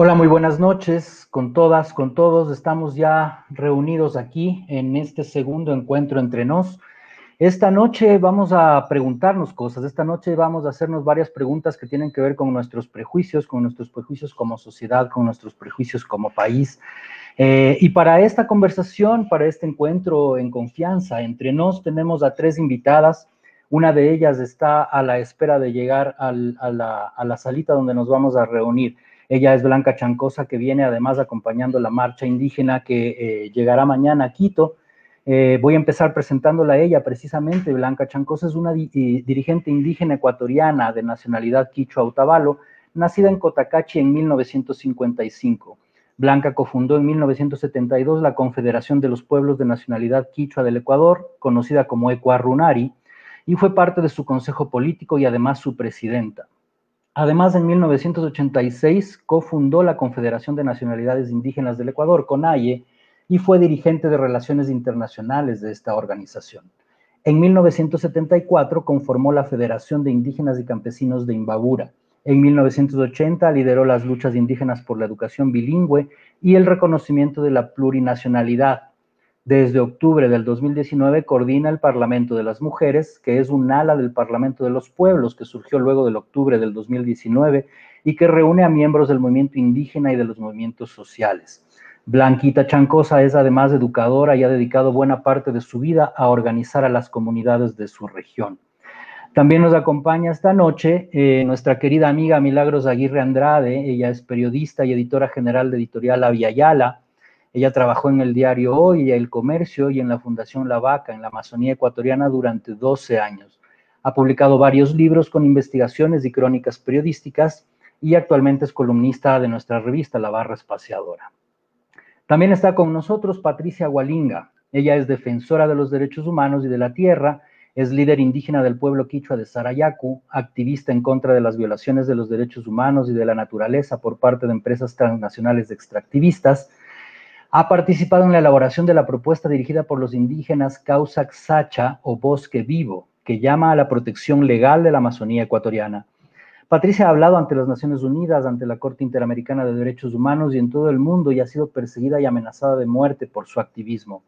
Hola, muy buenas noches con todas, con todos. Estamos ya reunidos aquí en este segundo encuentro entre nos. Esta noche vamos a preguntarnos cosas. Esta noche vamos a hacernos varias preguntas que tienen que ver con nuestros prejuicios como sociedad, con nuestros prejuicios como país. Y para esta conversación, para este encuentro en confianza entre nos, tenemos a tres invitadas. Una de ellas está a la espera de llegar a la salita donde nos vamos a reunir. Ella es Blanca Chancosa, que viene además acompañando la marcha indígena que llegará mañana a Quito. Voy a empezar presentándola a ella precisamente. Blanca Chancosa es una dirigente indígena ecuatoriana de nacionalidad quichua Otavalo, nacida en Cotacachi en 1955. Blanca cofundó en 1972 la Confederación de los Pueblos de Nacionalidad Quichua del Ecuador, conocida como Ecuarunari, y fue parte de su consejo político y además su presidenta. Además, en 1986 cofundó la Confederación de Nacionalidades Indígenas del Ecuador, CONAIE, y fue dirigente de relaciones internacionales de esta organización. En 1974 conformó la Federación de Indígenas y Campesinos de Imbabura. En 1980 lideró las luchas indígenas por la educación bilingüe y el reconocimiento de la plurinacionalidad. Desde octubre del 2019 coordina el Parlamento de las Mujeres, que es un ala del Parlamento de los Pueblos que surgió luego del octubre del 2019 y que reúne a miembros del movimiento indígena y de los movimientos sociales. Blanquita Chancosa es además educadora y ha dedicado buena parte de su vida a organizar a las comunidades de su región. También nos acompaña esta noche nuestra querida amiga Milagros Aguirre Andrade. Ella es periodista y editora general de Editorial Aviala. Ella trabajó en el diario Hoy, El Comercio y en la Fundación La Vaca, en la Amazonía ecuatoriana, durante 12 años. Ha publicado varios libros con investigaciones y crónicas periodísticas y actualmente es columnista de nuestra revista La Barra Espaciadora. También está con nosotros Patricia Gualinga. Ella es defensora de los derechos humanos y de la tierra, es líder indígena del pueblo quichua de Sarayaku, activista en contra de las violaciones de los derechos humanos y de la naturaleza por parte de empresas transnacionales extractivistas. Ha participado en la elaboración de la propuesta dirigida por los indígenas Causac Sacha o Bosque Vivo, que llama a la protección legal de la Amazonía ecuatoriana. Patricia ha hablado ante las Naciones Unidas, ante la Corte Interamericana de Derechos Humanos y en todo el mundo, y ha sido perseguida y amenazada de muerte por su activismo.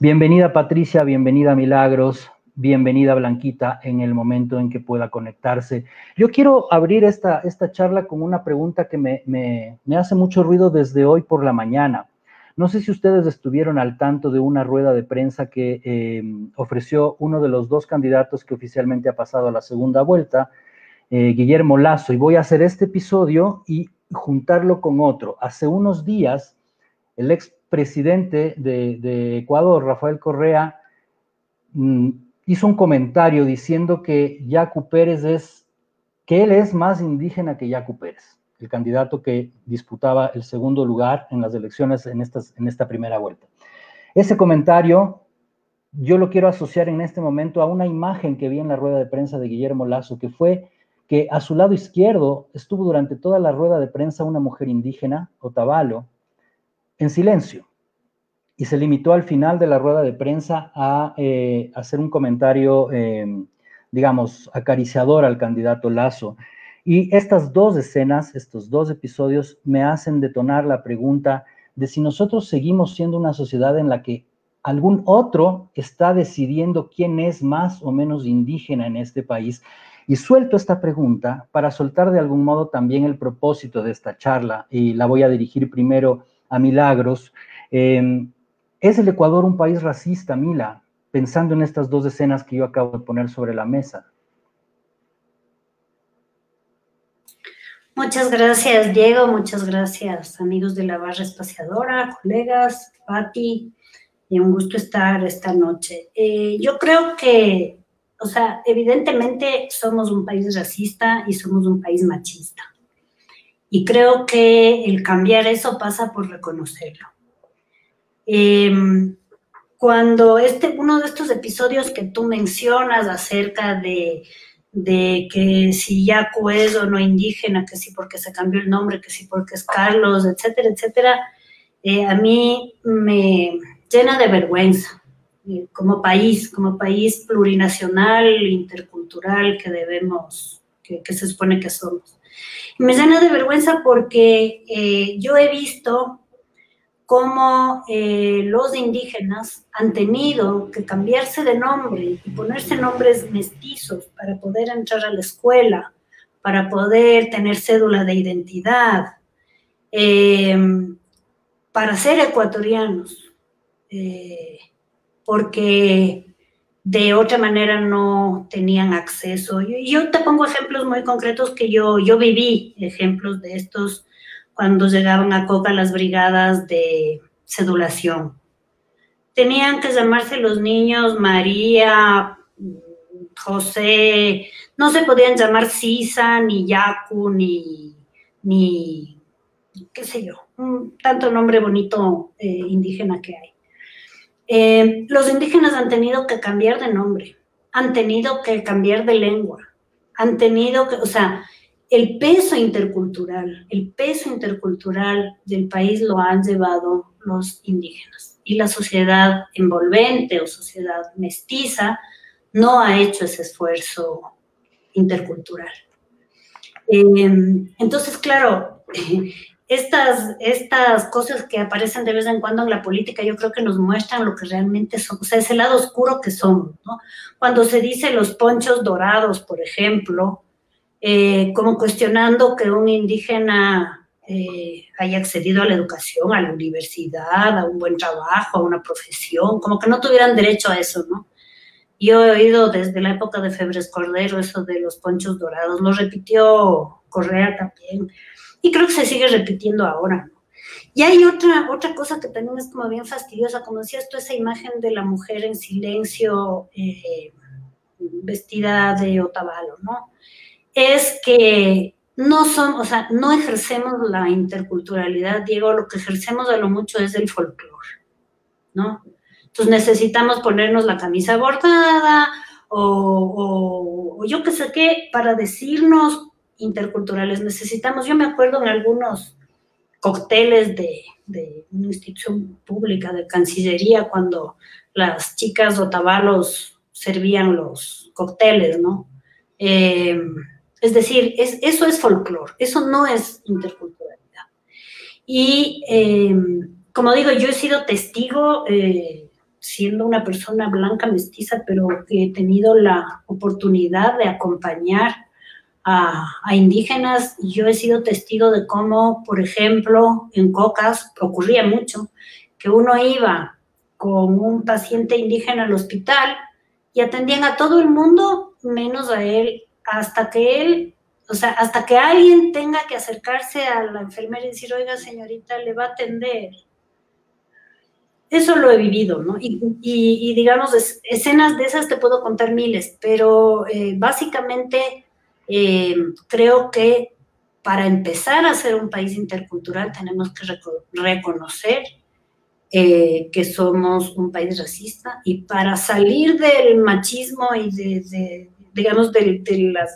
Bienvenida, Patricia, bienvenida, Milagros, bienvenida, Blanquita, en el momento en que pueda conectarse. Yo quiero abrir esta charla con una pregunta que me hace mucho ruido desde hoy por la mañana. No sé si ustedes estuvieron al tanto de una rueda de prensa que ofreció uno de los dos candidatos que oficialmente ha pasado a la segunda vuelta, Guillermo Lasso, y voy a hacer este episodio y juntarlo con otro. Hace unos días, el expresidente de Ecuador, Rafael Correa, hizo un comentario diciendo que Yacu Pérez que él es más indígena que Yacu Pérez, el candidato que disputaba el segundo lugar en las elecciones en esta primera vuelta. Ese comentario yo lo quiero asociar en este momento a una imagen que vi en la rueda de prensa de Guillermo Lasso, que fue que a su lado izquierdo estuvo durante toda la rueda de prensa una mujer indígena, Otavalo, en silencio, y se limitó al final de la rueda de prensa a hacer un comentario, digamos, acariciador al candidato Lasso. Y estas dos escenas, estos dos episodios, me hacen detonar la pregunta de si nosotros seguimos siendo una sociedad en la que algún otro está decidiendo quién es más o menos indígena en este país. Y suelto esta pregunta para soltar de algún modo también el propósito de esta charla, y la voy a dirigir primero a Milagros. ¿Es el Ecuador un país racista, Mila? Pensando en estas dos escenas que yo acabo de poner sobre la mesa. Muchas gracias, Diego. Muchas gracias, amigos de la Barra Espaciadora, colegas, Pati. Y un gusto estar esta noche. Yo creo que, o sea, evidentemente somos un país racista y somos un país machista. Y creo que el cambiar eso pasa por reconocerlo. Cuando uno de estos episodios que tú mencionas acerca de que si Yacu es o no indígena, que si porque se cambió el nombre, que si porque es Carlos, etcétera, etcétera, a mí me llena de vergüenza como país plurinacional, intercultural que se supone que somos. Y me llena de vergüenza porque yo he visto cómo los indígenas han tenido que cambiarse de nombre y ponerse nombres mestizos para poder entrar a la escuela, para poder tener cédula de identidad, para ser ecuatorianos, porque de otra manera no tenían acceso. Yo te pongo ejemplos muy concretos que yo viví, ejemplos de estos cuando llegaban a Coca las brigadas de cedulación. Tenían que llamarse los niños María, José, no se podían llamar Sisa, ni Yacu, ni qué sé yo, tanto nombre bonito indígena que hay. Los indígenas han tenido que cambiar de nombre, han tenido que cambiar de lengua, han tenido que, o sea, el peso intercultural del país lo han llevado los indígenas. Y la sociedad envolvente o sociedad mestiza no ha hecho ese esfuerzo intercultural. Entonces, claro, estas cosas que aparecen de vez en cuando en la política, yo creo que nos muestran lo que realmente somos, o sea, ese lado oscuro que somos, ¿no? Cuando se dice los ponchos dorados, por ejemplo, como cuestionando que un indígena haya accedido a la educación, a la universidad, a un buen trabajo, a una profesión, como que no tuvieran derecho a eso, ¿no? Yo he oído desde la época de Febres Cordero eso de los ponchos dorados, lo repitió Correa también, y creo que se sigue repitiendo ahora, ¿no? Y hay otra cosa que también es como bien fastidiosa, como decías tú, esa imagen de la mujer en silencio, vestida de otavalo, ¿no? Es que no son, o sea, no ejercemos la interculturalidad, Diego, lo que ejercemos a lo mucho es el folclore, ¿no? Entonces necesitamos ponernos la camisa bordada o yo qué sé qué para decirnos interculturales. Necesitamos, yo me acuerdo en algunos cócteles de una institución pública de Cancillería cuando las chicas otavalos servían los cócteles, ¿no? Es decir, eso es folclore, eso no es interculturalidad. Y como digo, yo he sido testigo, siendo una persona blanca mestiza, pero que he tenido la oportunidad de acompañar a indígenas. Yo he sido testigo de cómo, por ejemplo, en Cocas ocurría mucho que uno iba con un paciente indígena al hospital y atendían a todo el mundo menos a él, hasta que alguien tenga que acercarse a la enfermera y decir, oiga, señorita, le va a atender. Eso lo he vivido, ¿no? Y digamos, escenas de esas te puedo contar miles, pero básicamente creo que para empezar a ser un país intercultural tenemos que reconocer que somos un país racista, y para salir del machismo y digamos, de los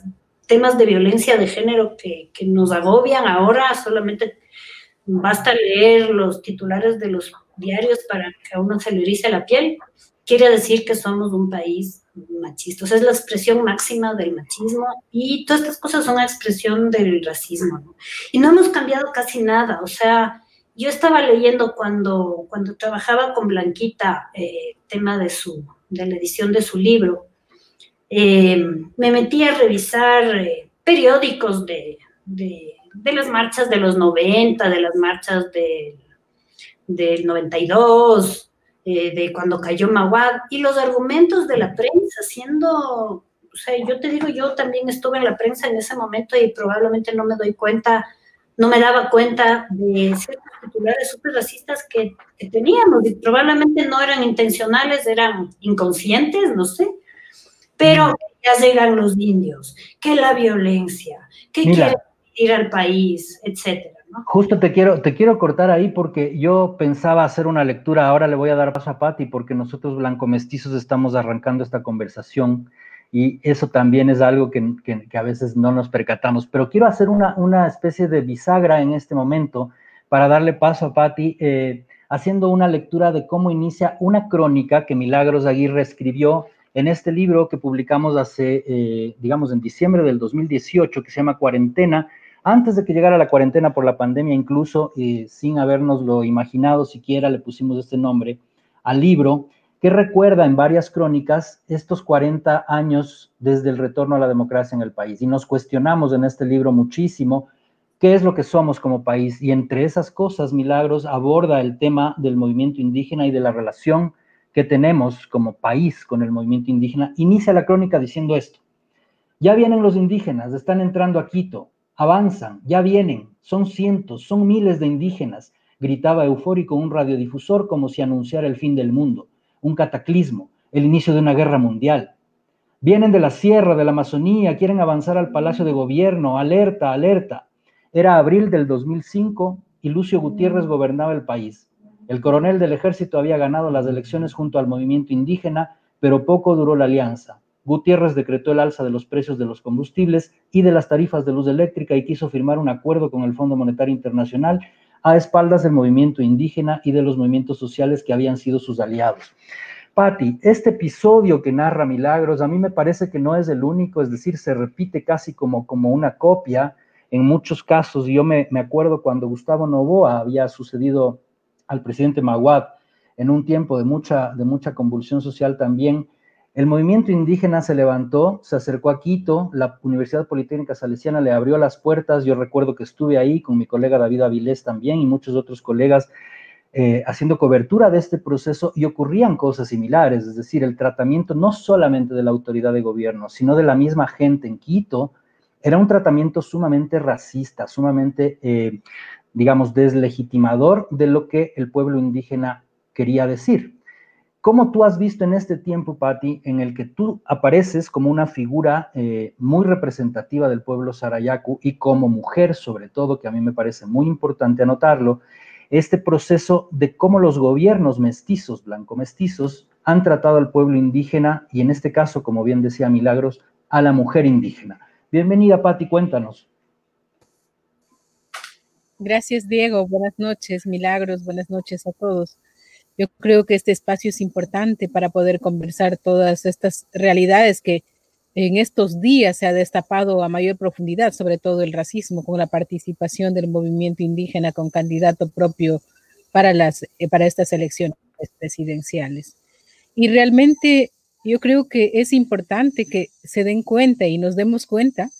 temas de violencia de género que nos agobian ahora, solamente basta leer los titulares de los diarios para que a uno se le erice la piel, quiere decir que somos un país machista. O sea, es la expresión máxima del machismo, y todas estas cosas son una expresión del racismo, ¿no? Y no hemos cambiado casi nada. O sea, yo estaba leyendo cuando trabajaba con Blanquita, tema de la edición de su libro, me metí a revisar periódicos de las marchas de los 90, de las marchas del 92, de cuando cayó Maguad, y los argumentos de la prensa, o sea, yo te digo, yo también estuve en la prensa en ese momento y probablemente no me daba cuenta de ciertos titulares súper racistas que teníamos, y probablemente no eran intencionales, eran inconscientes, no sé, pero ya llegan los indios, que la violencia, que quieren ir al país, etcétera, ¿no? Justo te quiero cortar ahí, porque yo pensaba hacer una lectura. Ahora le voy a dar paso a Pati, porque nosotros blancomestizos estamos arrancando esta conversación, y eso también es algo que a veces no nos percatamos, pero quiero hacer una especie de bisagra en este momento para darle paso a Pati, haciendo una lectura de cómo inicia una crónica que Milagros Aguirre escribió en este libro que publicamos hace, digamos, en diciembre del 2018, que se llama Cuarentena, Antes de que llegara la cuarentena por la pandemia, incluso sin habernoslo imaginado siquiera, le pusimos este nombre al libro, que recuerda en varias crónicas estos 40 años desde el retorno a la democracia en el país. Y nos cuestionamos en este libro muchísimo qué es lo que somos como país. Y entre esas cosas, Milagros aborda el tema del movimiento indígena y de la relación que tenemos como país con el movimiento indígena. Inicia la crónica diciendo esto: ya vienen los indígenas, están entrando a Quito, avanzan, ya vienen, son cientos, son miles de indígenas, gritaba eufórico un radiodifusor como si anunciara el fin del mundo, un cataclismo, el inicio de una guerra mundial. Vienen de la sierra, de la Amazonía, quieren avanzar al Palacio de Gobierno, alerta, alerta. Era abril del 2005 y Lucio Gutiérrez gobernaba el país. El coronel del ejército había ganado las elecciones junto al movimiento indígena, pero poco duró la alianza. Gutiérrez decretó el alza de los precios de los combustibles y de las tarifas de luz eléctrica y quiso firmar un acuerdo con el Fondo Monetario Internacional a espaldas del movimiento indígena y de los movimientos sociales que habían sido sus aliados. Patti, este episodio que narra Milagros, a mí me parece que no es el único, es decir, se repite casi como una copia en muchos casos. Yo me acuerdo cuando Gustavo Noboa había sucedido al presidente Maguad en un tiempo de mucha convulsión social también. El movimiento indígena se levantó, se acercó a Quito, la Universidad Politécnica Salesiana le abrió las puertas. Yo recuerdo que estuve ahí con mi colega David Avilés también y muchos otros colegas haciendo cobertura de este proceso, y ocurrían cosas similares, es decir, el tratamiento no solamente de la autoridad de gobierno, sino de la misma gente en Quito, era un tratamiento sumamente racista, sumamente, digamos, deslegitimador de lo que el pueblo indígena quería decir. ¿Cómo tú has visto en este tiempo, Patti, en el que tú apareces como una figura muy representativa del pueblo Sarayaku y como mujer, sobre todo, que a mí me parece muy importante anotarlo, este proceso de cómo los gobiernos mestizos, blanco-mestizos, han tratado al pueblo indígena y en este caso, como bien decía Milagros, a la mujer indígena? Bienvenida, Patti, cuéntanos. Gracias, Diego. Buenas noches, Milagros. Buenas noches a todos. Yo creo que este espacio es importante para poder conversar todas estas realidades que en estos días se ha destapado a mayor profundidad, sobre todo el racismo, con la participación del movimiento indígena con candidato propio para estas elecciones presidenciales. Y realmente yo creo que es importante que se den cuenta y nos demos cuenta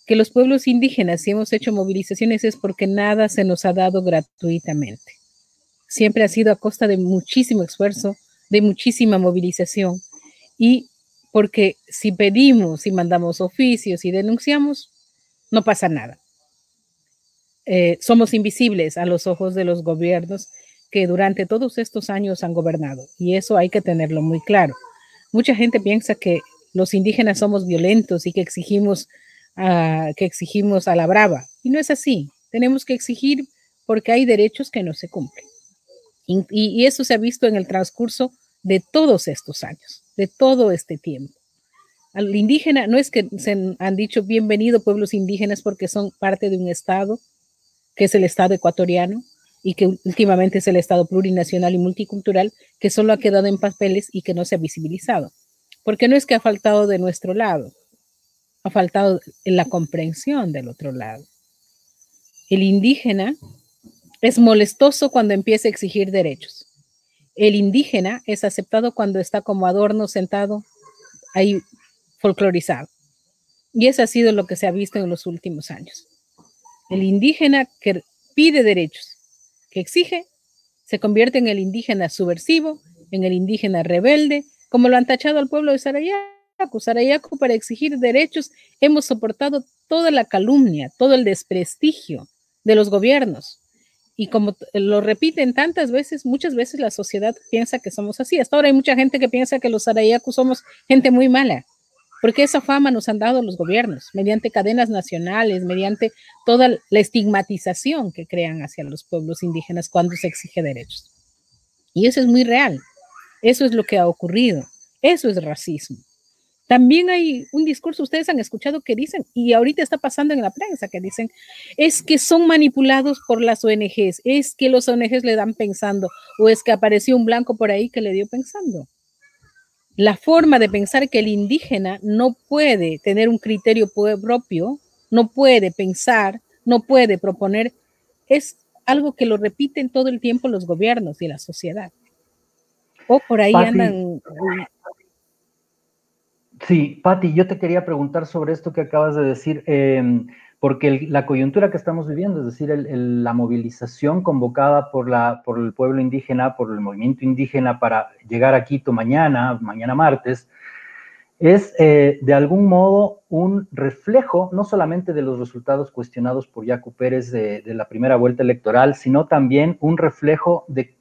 que los pueblos indígenas, si hemos hecho movilizaciones, es porque nada se nos ha dado gratuitamente. Siempre ha sido a costa de muchísimo esfuerzo, de muchísima movilización, y porque si pedimos, si mandamos oficios y denunciamos, no pasa nada. Somos invisibles a los ojos de los gobiernos que durante todos estos años han gobernado, y eso hay que tenerlo muy claro. Mucha gente piensa que los indígenas somos violentos y que exigimos a la brava, y no es así. Tenemos que exigir porque hay derechos que no se cumplen. Y eso se ha visto en el transcurso de todos estos años, de todo este tiempo. Al indígena, no es que se han dicho bienvenido pueblos indígenas porque son parte de un Estado, que es el Estado ecuatoriano, y que últimamente es el Estado plurinacional y multicultural, que solo ha quedado en papeles y que no se ha visibilizado. Porque no es que ha faltado de nuestro lado, ha faltado en la comprensión del otro lado. El indígena es molestoso cuando empieza a exigir derechos. El indígena es aceptado cuando está como adorno sentado ahí folclorizado. Y eso ha sido lo que se ha visto en los últimos años. El indígena que pide derechos, que exige, se convierte en el indígena subversivo, en el indígena rebelde, como lo han tachado al pueblo de Sarayaku. Sarayaku, para exigir derechos, hemos soportado toda la calumnia, todo el desprestigio de los gobiernos. Y como lo repiten tantas veces, muchas veces la sociedad piensa que somos así. Hasta ahora hay mucha gente que piensa que los Sarayaku somos gente muy mala, porque esa fama nos han dado los gobiernos, mediante cadenas nacionales, mediante toda la estigmatización que crean hacia los pueblos indígenas cuando se exige derechos. Y eso es muy real. Eso es lo que ha ocurrido. Eso es racismo. También hay un discurso, ustedes han escuchado que dicen, y ahorita está pasando en la prensa, que dicen, es que son manipulados por las ONGs, es que los ONGs le dan pensando, o es que apareció un blanco por ahí que le dio pensando. La forma de pensar que el indígena no puede tener un criterio propio, no puede pensar, no puede proponer, es algo que lo repiten todo el tiempo los gobiernos y la sociedad. O por ahí Patti, andan. Sí, Patti, yo te quería preguntar sobre esto que acabas de decir, porque la coyuntura que estamos viviendo, es decir, la movilización convocada por el pueblo indígena, por el movimiento indígena para llegar a Quito mañana martes, es de algún modo un reflejo no solamente de los resultados cuestionados por Yacu Pérez de la primera vuelta electoral, sino también un reflejo de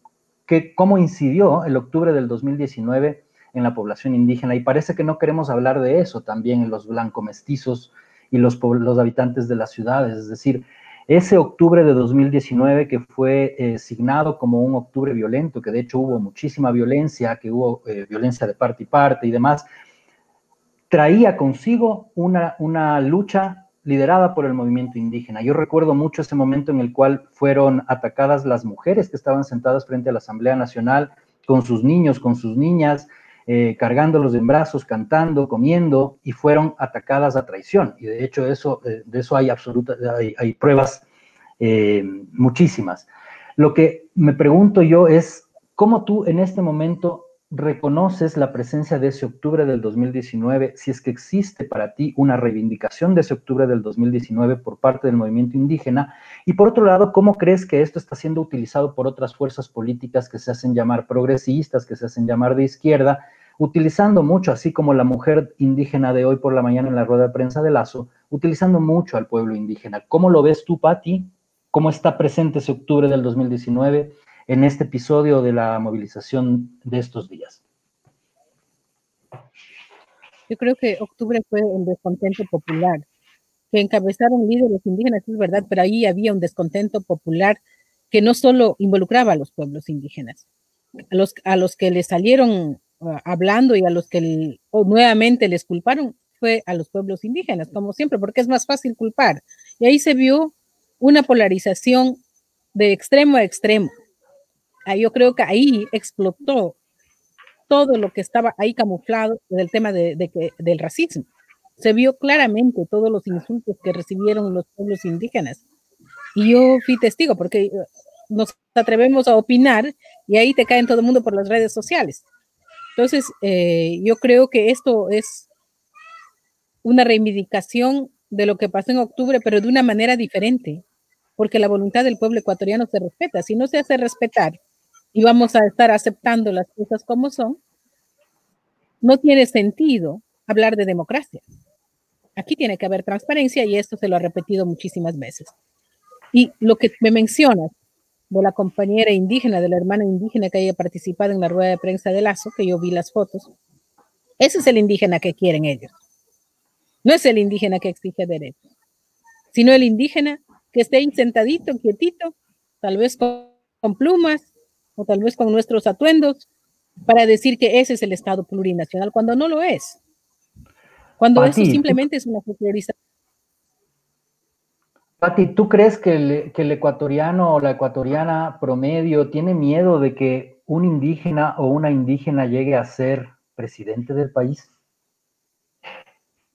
cómo incidió el octubre del 2019 en la población indígena. Y parece que no queremos hablar de eso también en los blanco-mestizos y los habitantes de las ciudades. Es decir, ese octubre de 2019 que fue signado como un octubre violento, que de hecho hubo muchísima violencia, que hubo violencia de parte y parte y demás, traía consigo una lucha liderada por el movimiento indígena. Yo recuerdo mucho ese momento en el cual fueron atacadas las mujeres que estaban sentadas frente a la Asamblea Nacional con sus niños, con sus niñas, cargándolos en brazos, cantando, comiendo, y fueron atacadas a traición. Y de hecho de eso hay pruebas muchísimas. Lo que me pregunto yo es, ¿cómo tú en este momento reconoces la presencia de ese octubre del 2019, si es que existe para ti una reivindicación de ese octubre del 2019 por parte del movimiento indígena? Y por otro lado, ¿cómo crees que esto está siendo utilizado por otras fuerzas políticas que se hacen llamar progresistas, que se hacen llamar de izquierda, utilizando mucho, así como la mujer indígena de hoy por la mañana en la rueda de prensa de Lazo, utilizando mucho al pueblo indígena? ¿Cómo lo ves tú, Patti? ¿Cómo está presente ese octubre del 2019 en este episodio de la movilización de estos días? Yo creo que octubre fue un descontento popular, que encabezaron líderes indígenas, es verdad, pero ahí había un descontento popular que no solo involucraba a los pueblos indígenas, a los que les salieron hablando y a los que nuevamente les culparon fue a los pueblos indígenas, como siempre, porque es más fácil culpar. Y ahí se vio una polarización de extremo a extremo. Yo creo que ahí explotó todo lo que estaba ahí camuflado del tema del racismo. Se vio claramente todos los insultos que recibieron los pueblos indígenas. Y yo fui testigo porque nos atrevemos a opinar y ahí te caen todo el mundo por las redes sociales. Entonces, yo creo que esto es una reivindicación de lo que pasó en octubre, pero de una manera diferente, porque la voluntad del pueblo ecuatoriano se respeta. Si no se hace respetar y vamos a estar aceptando las cosas como son, no tiene sentido hablar de democracia. Aquí tiene que haber transparencia y esto se lo ha repetido muchísimas veces. Y lo que me mencionas de la compañera indígena, de la hermana indígena que haya participado en la rueda de prensa de Lazo, que yo vi las fotos, ese es el indígena que quieren ellos. No es el indígena que exige derechos, sino el indígena que esté ahí sentadito, quietito, tal vez con plumas o tal vez con nuestros atuendos, para decir que ese es el Estado plurinacional, cuando no lo es. Cuando Patti, eso simplemente es una folclorización. Patti, ¿tú crees que el ecuatoriano o la ecuatoriana promedio tiene miedo de que un indígena o una indígena llegue a ser presidente del país?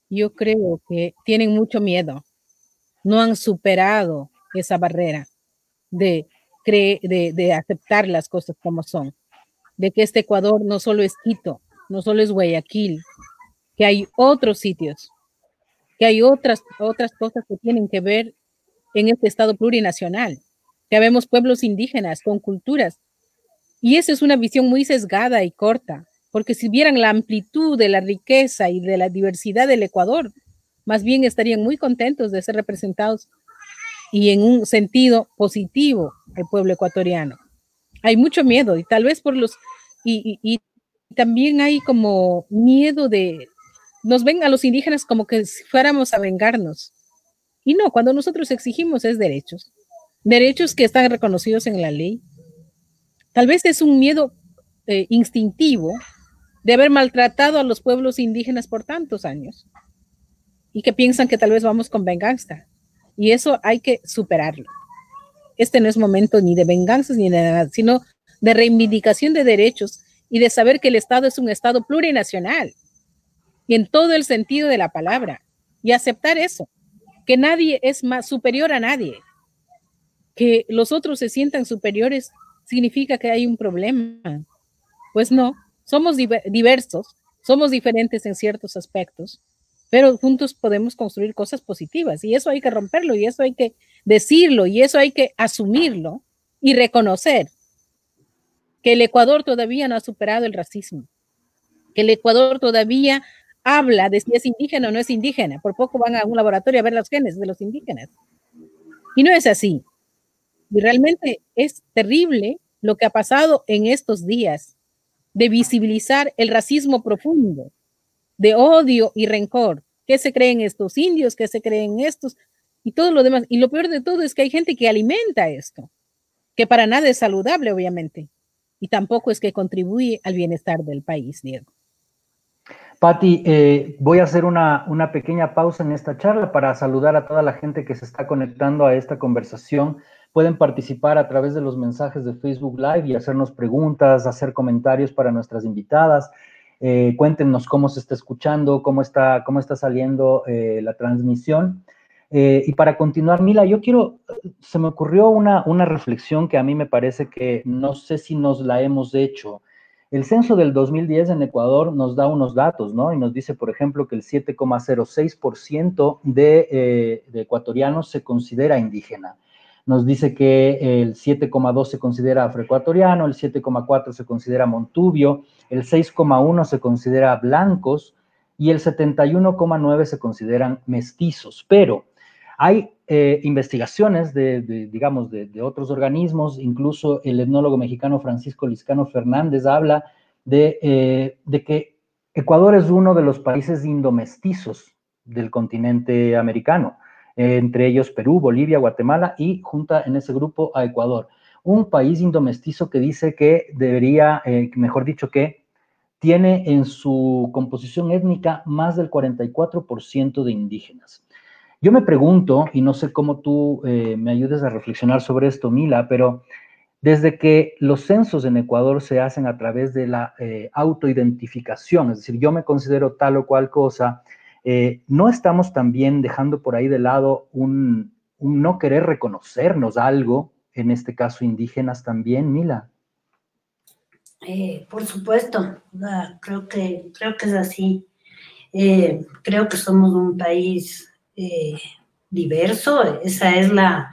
Yo creo que tienen mucho miedo. No han superado esa barrera de aceptar las cosas como son. De que este Ecuador no solo es Quito, no solo es Guayaquil, que hay otros sitios, que hay otras cosas que tienen que ver en este Estado plurinacional, que habemos pueblos indígenas con culturas. Y esa es una visión muy sesgada y corta, porque si vieran la amplitud de la riqueza y de la diversidad del Ecuador, más bien estarían muy contentos de ser representados y en un sentido positivo al pueblo ecuatoriano. Hay mucho miedo y tal vez por los... Y también hay como miedo nos ven a los indígenas como que si fuéramos a vengarnos. Y no, cuando nosotros exigimos es derechos que están reconocidos en la ley. Tal vez es un miedo instintivo de haber maltratado a los pueblos indígenas por tantos años y que piensan que tal vez vamos con venganza. Y eso hay que superarlo. Este no es momento ni de venganzas ni de nada, sino de reivindicación de derechos y de saber que el Estado es un Estado plurinacional y en todo el sentido de la palabra y aceptar eso, que nadie es más superior a nadie. Que los otros se sientan superiores significa que hay un problema. Pues no, somos diversos, somos diferentes en ciertos aspectos, pero juntos podemos construir cosas positivas y eso hay que romperlo y eso hay que decirlo y eso hay que asumirlo y reconocer que el Ecuador todavía no ha superado el racismo, que el Ecuador todavía habla de si es indígena o no es indígena. Por poco van a un laboratorio a ver los genes de los indígenas. Y no es así. Y realmente es terrible lo que ha pasado en estos días de visibilizar el racismo profundo, de odio y rencor. ¿Qué se creen estos indios? ¿Qué se creen estos? Y todo lo demás. Y lo peor de todo es que hay gente que alimenta esto, que para nada es saludable, obviamente. Y tampoco es que contribuye al bienestar del país, Diego. Pati, voy a hacer una pequeña pausa en esta charla para saludar a toda la gente que se está conectando a esta conversación. Pueden participar a través de los mensajes de Facebook Live y hacernos preguntas, hacer comentarios para nuestras invitadas. Cuéntenos cómo se está escuchando, cómo está saliendo la transmisión. Y para continuar, Mila, se me ocurrió una reflexión que a mí me parece que no sé si nos la hemos hecho. El censo del 2010 en Ecuador nos da unos datos, ¿no? Y nos dice, por ejemplo, que el 7,06% de ecuatorianos se considera indígena. Nos dice que el 7,2 se considera afroecuatoriano, el 7,4 se considera montubio, el 6,1 se considera blancos y el 71,9 se consideran mestizos. Pero hay investigaciones de otros organismos, incluso el etnólogo mexicano Francisco Lizcano Fernández habla de que Ecuador es uno de los países indomestizos del continente americano, entre ellos Perú, Bolivia, Guatemala y junta en ese grupo a Ecuador. Un país indomestizo que dice que debería, mejor dicho, que tiene en su composición étnica más del 44% de indígenas. Yo me pregunto, y no sé cómo tú me ayudes a reflexionar sobre esto, Mila, pero desde que los censos en Ecuador se hacen a través de la autoidentificación, es decir, yo me considero tal o cual cosa, ¿no estamos también dejando por ahí de lado un no querer reconocernos algo, en este caso indígenas también, Mila? Por supuesto, creo que es así. Creo que somos un país diverso, esa es la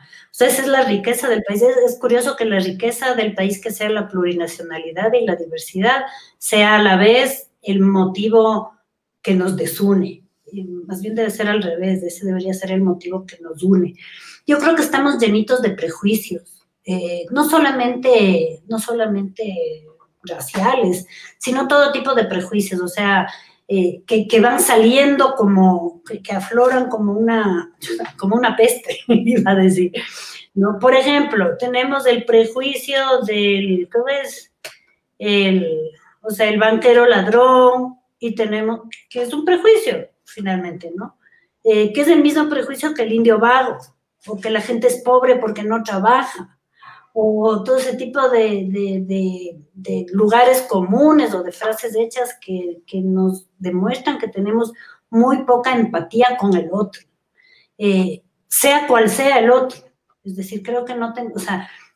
riqueza del país. Es curioso que la riqueza del país, que sea la plurinacionalidad y la diversidad, sea a la vez el motivo que nos desune. Más bien debe ser al revés, ese debería ser el motivo que nos une. Yo creo que estamos llenitos de prejuicios, no solamente raciales, sino todo tipo de prejuicios, o sea, que van saliendo que afloran como una peste, iba a decir, ¿no? Por ejemplo, tenemos el prejuicio del, ¿cómo es? El banquero ladrón, y tenemos, que es un prejuicio, finalmente, ¿no? Que es el mismo prejuicio que el indio vago, o que la gente es pobre porque no trabaja, o todo ese tipo de lugares comunes o de frases hechas que nos demuestran que tenemos muy poca empatía con el otro, sea cual sea el otro. Es decir, creo que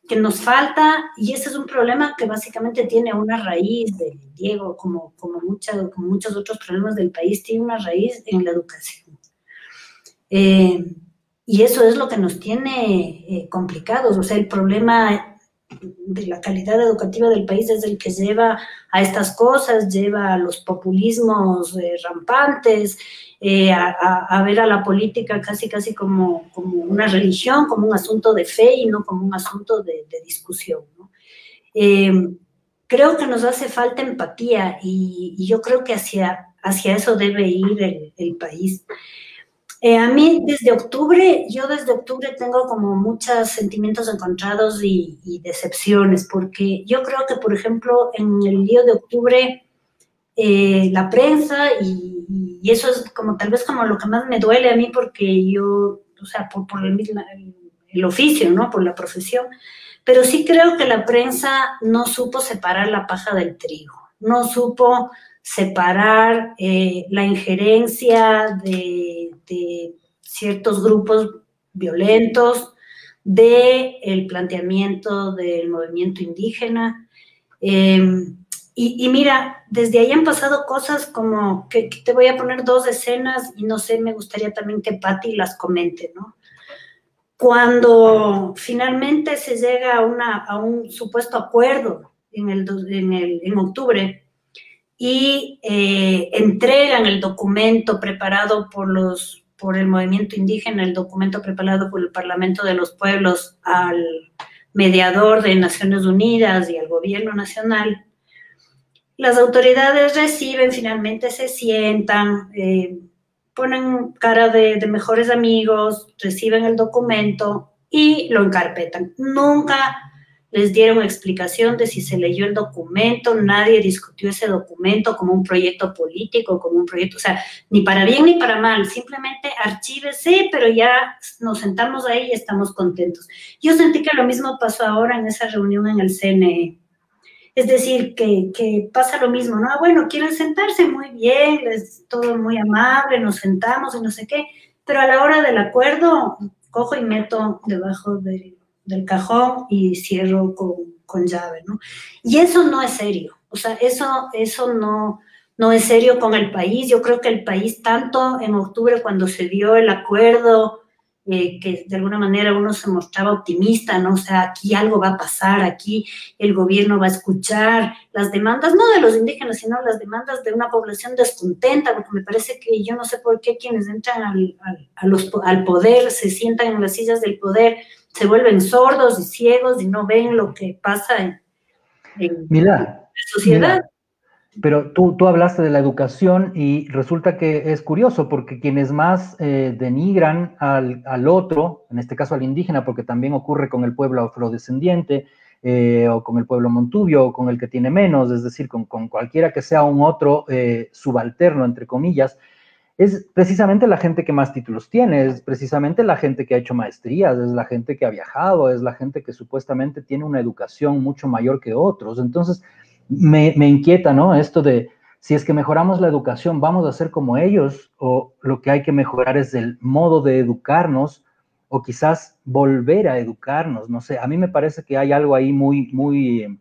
que nos falta, y ese es un problema que básicamente tiene una raíz, Diego, como muchos otros problemas del país, tiene una raíz en la educación. Y eso es lo que nos tiene complicados. O sea, el problema de la calidad educativa del país es el que lleva a estas cosas, lleva a los populismos rampantes, a ver a la política casi como una religión, como un asunto de fe y no como un asunto de discusión, ¿no? Creo que nos hace falta empatía y yo creo que hacia eso debe ir el país. A mí desde octubre tengo como muchos sentimientos encontrados y decepciones, porque yo creo que, por ejemplo, en el día de octubre, la prensa, y eso es como tal vez como lo que más me duele a mí, porque yo, o sea, por el oficio, ¿no? Por la profesión, pero sí creo que la prensa no supo separar la paja del trigo, no supo separar la injerencia de ciertos grupos violentos del planteamiento del movimiento indígena. Y mira, desde ahí han pasado cosas como, que te voy a poner dos escenas y no sé, me gustaría también que Patti las comente, ¿no? Cuando finalmente se llega a un supuesto acuerdo en octubre y entregan el documento preparado por el movimiento indígena, el documento preparado por el Parlamento de los Pueblos al mediador de Naciones Unidas y al gobierno nacional, las autoridades reciben, finalmente se sientan, ponen cara de mejores amigos, reciben el documento y lo encarpetan. Nunca les dieron explicación de si se leyó el documento, nadie discutió ese documento como un proyecto político, como un proyecto, o sea, ni para bien ni para mal, simplemente archívese, pero ya nos sentamos ahí y estamos contentos. Yo sentí que lo mismo pasó ahora en esa reunión en el CNE. Es decir, que pasa lo mismo, ¿no? Bueno, quieren sentarse muy bien, es todo muy amable, nos sentamos y no sé qué, pero a la hora del acuerdo, cojo y meto debajo del cajón y cierro con llave, ¿no? Y eso no es serio, o sea, eso no es serio con el país. Yo creo que el país, tanto en octubre cuando se dio el acuerdo, que de alguna manera uno se mostraba optimista, ¿no? O sea, aquí algo va a pasar, aquí el gobierno va a escuchar las demandas, no de los indígenas, sino las demandas de una población descontenta, porque me parece que yo no sé por qué quienes entran al poder, se sientan en las sillas del poder, se vuelven sordos y ciegos y no ven lo que pasa en la sociedad. Mira. Pero tú hablaste de la educación y resulta que es curioso porque quienes más denigran al otro, en este caso al indígena, porque también ocurre con el pueblo afrodescendiente o con el pueblo montubio o con el que tiene menos, es decir, con cualquiera que sea un otro subalterno, entre comillas, es precisamente la gente que más títulos tiene, es precisamente la gente que ha hecho maestrías, es la gente que ha viajado, es la gente que supuestamente tiene una educación mucho mayor que otros. Entonces, me inquieta, ¿no? Esto de si es que mejoramos la educación, ¿vamos a ser como ellos? O lo que hay que mejorar es el modo de educarnos, o quizás volver a educarnos, no sé. A mí me parece que hay algo ahí muy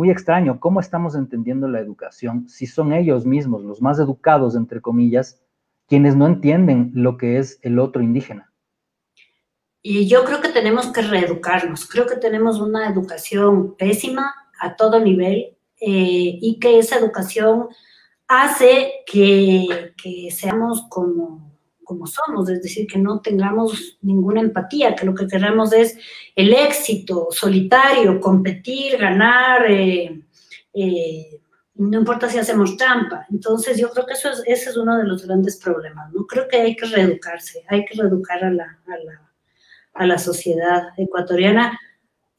extraño. ¿Cómo estamos entendiendo la educación? Si son ellos mismos, los más educados, entre comillas, quienes no entienden lo que es el otro indígena. Y yo creo que tenemos que reeducarnos. Creo que tenemos una educación pésima a todo nivel, y que esa educación hace que seamos como somos, es decir, que no tengamos ninguna empatía, que lo que queremos es el éxito solitario, competir, ganar, no importa si hacemos trampa. Entonces yo creo que ese es uno de los grandes problemas, ¿no? Creo que hay que reeducarse, hay que reeducar a la sociedad ecuatoriana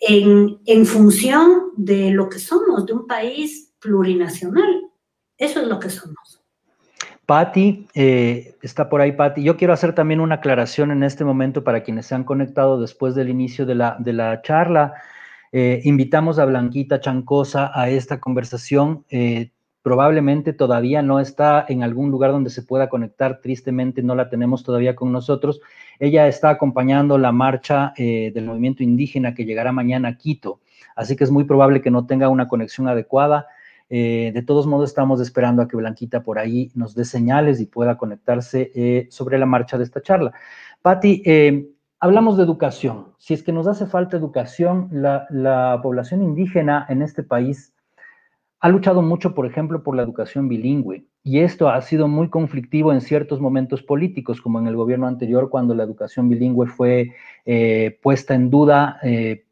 en función de lo que somos, de un país plurinacional. Eso es lo que somos. Patti, está por ahí Patti. Yo quiero hacer también una aclaración en este momento para quienes se han conectado después del inicio de la charla. Invitamos a Blanquita Chancosa a esta conversación. Probablemente todavía no está en algún lugar donde se pueda conectar. Tristemente no la tenemos todavía con nosotros. Ella está acompañando la marcha del movimiento indígena que llegará mañana a Quito. Así que es muy probable que no tenga una conexión adecuada. De todos modos, estamos esperando a que Blanquita por ahí nos dé señales y pueda conectarse sobre la marcha de esta charla. Patti, hablamos de educación. Si es que nos hace falta educación, la población indígena en este país ha luchado mucho, por ejemplo, por la educación bilingüe, y esto ha sido muy conflictivo en ciertos momentos políticos, como en el gobierno anterior, cuando la educación bilingüe fue puesta en duda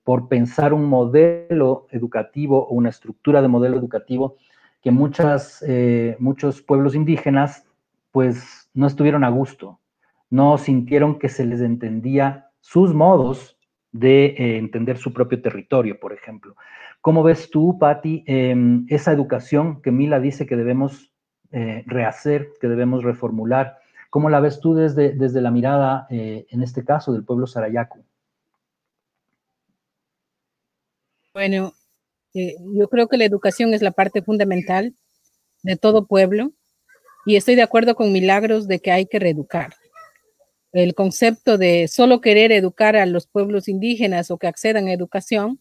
por pensar un modelo educativo o una estructura de modelo educativo que muchos pueblos indígenas pues no estuvieron a gusto, no sintieron que se les entendía sus modos de entender su propio territorio, por ejemplo. ¿Cómo ves tú, Patti, esa educación que Mila dice que debemos rehacer, que debemos reformular? ¿Cómo la ves tú desde la mirada, en este caso, del pueblo sarayaku? Bueno, yo creo que la educación es la parte fundamental de todo pueblo y estoy de acuerdo con Milagros de que hay que reeducar. el concepto de solo querer educar a los pueblos indígenas o que accedan a educación,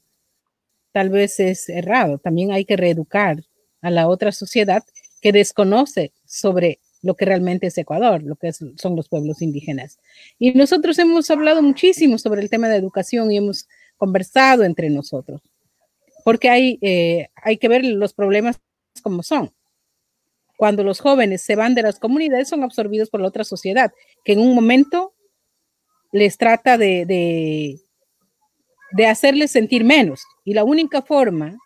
tal vez es errado. También hay que reeducar a la otra sociedad que desconoce sobre lo que realmente es Ecuador, lo que son los pueblos indígenas. Y nosotros hemos hablado muchísimo sobre el tema de educación y hemos conversado entre nosotros, porque hay que ver los problemas como son. Cuando los jóvenes se van de las comunidades, son absorbidos por la otra sociedad, que en un momento les trata de hacerles sentir menos. Y la única forma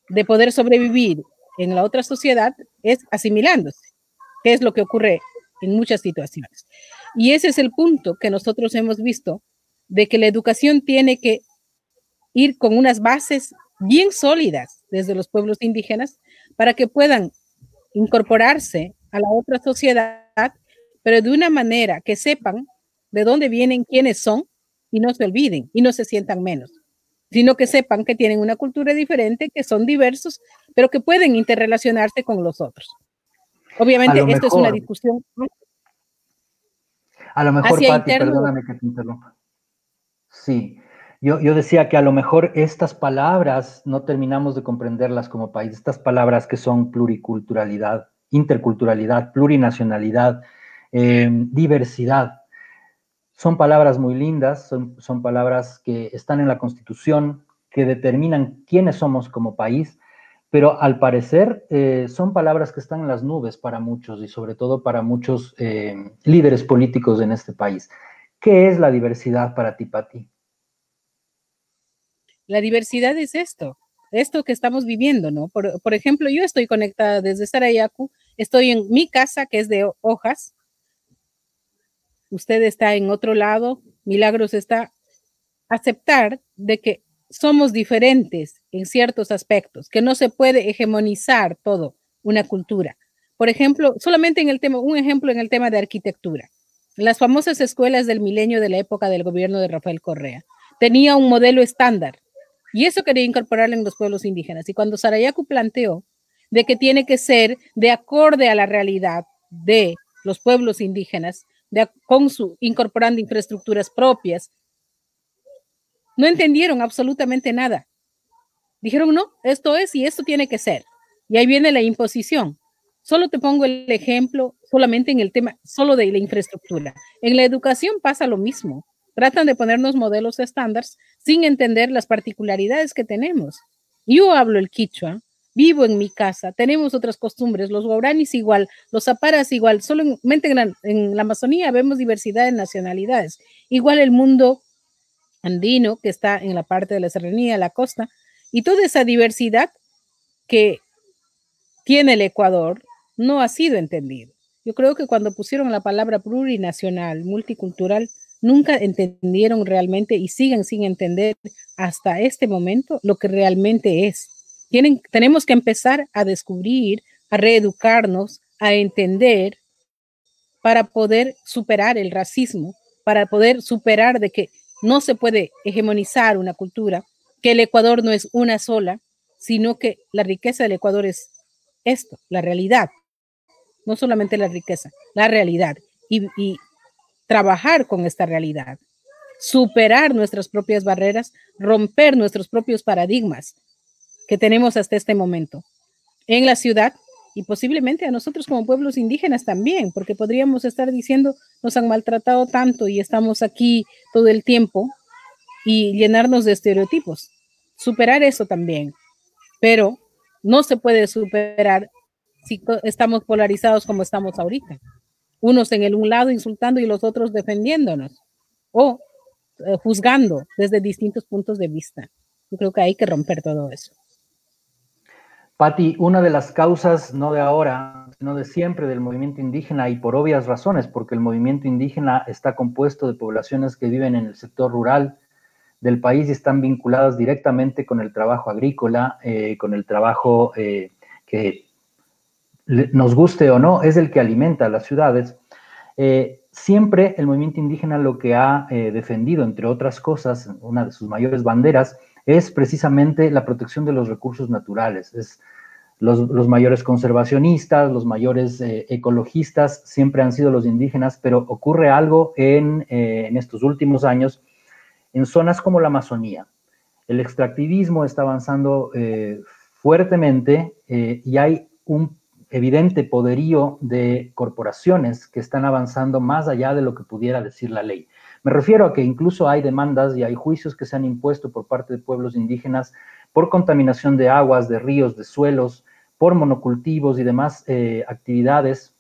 de poder sobrevivir en la otra sociedad es asimilándose, que es lo que ocurre en muchas situaciones. Y ese es el punto que nosotros hemos visto, de que la educación tiene que ir con unas bases bien sólidas desde los pueblos indígenas para que puedan incorporarse a la otra sociedad, pero de una manera que sepan de dónde vienen, quiénes son, y no se olviden y no se sientan menos, sino que sepan que tienen una cultura diferente, que son diversos, pero que pueden interrelacionarse con los otros. Obviamente, esto es una discusión a lo mejor, Pati, perdóname que te interrumpa. Sí, yo decía que a lo mejor estas palabras no terminamos de comprenderlas como país, estas palabras que son pluriculturalidad, interculturalidad, plurinacionalidad, diversidad. Son palabras muy lindas, son palabras que están en la Constitución, que determinan quiénes somos como país, pero al parecer son palabras que están en las nubes para muchos y sobre todo para muchos líderes políticos en este país. ¿Qué es la diversidad para ti, Pati? La diversidad es esto que estamos viviendo, ¿no? Por ejemplo, yo estoy conectada desde Sarayaku, estoy en mi casa que es de hojas, usted está en otro lado, Milagros está, aceptar de que somos diferentes en ciertos aspectos, que no se puede hegemonizar todo una cultura. Por ejemplo, solamente en el tema, un ejemplo en el tema de arquitectura. Las famosas escuelas del milenio de la época del gobierno de Rafael Correa tenía un modelo estándar y eso quería incorporarlo en los pueblos indígenas. Y cuando Sarayaku planteó de que tiene que ser de acorde a la realidad de los pueblos indígenas, incorporando infraestructuras propias, no entendieron absolutamente nada. Dijeron, no, esto es y esto tiene que ser. Y ahí viene la imposición. Solo te pongo el ejemplo solamente en el tema, solo de la infraestructura. En la educación pasa lo mismo. Tratan de ponernos modelos estándares sin entender las particularidades que tenemos. Yo hablo el quichua, vivo en mi casa, tenemos otras costumbres, los guaraníes igual, los zaparas igual, solamente en la Amazonía vemos diversidad de nacionalidades. Igual el mundo andino que está en la parte de la serranía, la costa, y toda esa diversidad que tiene el Ecuador no ha sido entendido. Yo creo que cuando pusieron la palabra plurinacional, multicultural, nunca entendieron realmente y siguen sin entender hasta este momento lo que realmente es. Tenemos que empezar a descubrir, a reeducarnos, a entender para poder superar el racismo, para poder superar de que no se puede hegemonizar una cultura, que el Ecuador no es una sola, sino que la riqueza del Ecuador es esto, la realidad. No solamente la riqueza, la realidad. Y trabajar con esta realidad, superar nuestras propias barreras, romper nuestros propios paradigmas que tenemos hasta este momento en la ciudad y posiblemente a nosotros como pueblos indígenas también, porque podríamos estar diciendo, nos han maltratado tanto y estamos aquí todo el tiempo y llenarnos de estereotipos. Superar eso también, pero no se puede superar si estamos polarizados como estamos ahorita. Unos en un lado insultando y los otros defendiéndonos o juzgando desde distintos puntos de vista. Yo creo que hay que romper todo eso. Pati, una de las causas, no de ahora, sino de siempre, del movimiento indígena, y por obvias razones, porque el movimiento indígena está compuesto de poblaciones que viven en el sector rural del país y están vinculadas directamente con el trabajo agrícola, con el trabajo que nos guste o no, es el que alimenta a las ciudades. Siempre el movimiento indígena lo que ha defendido, entre otras cosas, una de sus mayores banderas, es precisamente la protección de los recursos naturales, es los mayores conservacionistas, los mayores ecologistas siempre han sido los indígenas, pero ocurre algo en estos últimos años en zonas como la Amazonía. El extractivismo está avanzando fuertemente y hay un evidente poderío de corporaciones que están avanzando más allá de lo que pudiera decir la ley. Me refiero a que incluso hay demandas y hay juicios que se han impuesto por parte de pueblos indígenas por contaminación de aguas, de ríos, de suelos, por monocultivos y demás actividades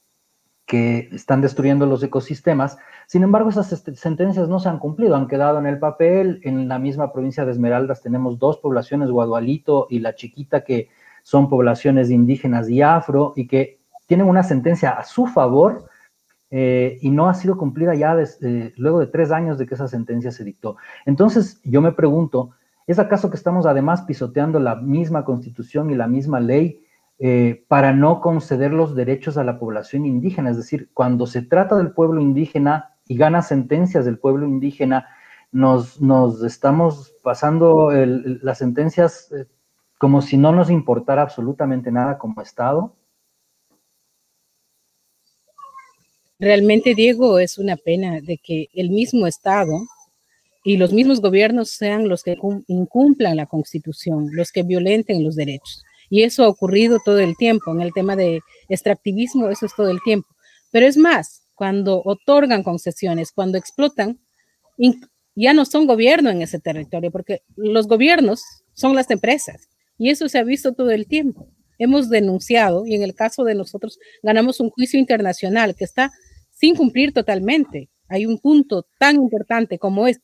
que están destruyendo los ecosistemas. Sin embargo, esas sentencias no se han cumplido, han quedado en el papel. En la misma provincia de Esmeraldas tenemos dos poblaciones, Guadualito y La Chiquita, que son poblaciones indígenas y afro, y que tienen una sentencia a su favor, y no ha sido cumplida ya luego de 3 años de que esa sentencia se dictó. Entonces, yo me pregunto, ¿es acaso que estamos además pisoteando la misma Constitución y la misma ley para no conceder los derechos a la población indígena? Es decir, cuando se trata del pueblo indígena y gana sentencias del pueblo indígena, nos estamos pasando las sentencias como si no nos importara absolutamente nada como Estado. Realmente, Diego, es una pena de que el mismo Estado y los mismos gobiernos sean los que incumplan la Constitución, los que violenten los derechos. Y eso ha ocurrido todo el tiempo. En el tema de extractivismo, eso es todo el tiempo. Pero es más, cuando otorgan concesiones, cuando explotan, ya no son gobierno en ese territorio, porque los gobiernos son las empresas. Y eso se ha visto todo el tiempo. Hemos denunciado, y en el caso de nosotros, ganamos un juicio internacional que está sin cumplir totalmente. Hay un punto tan importante como es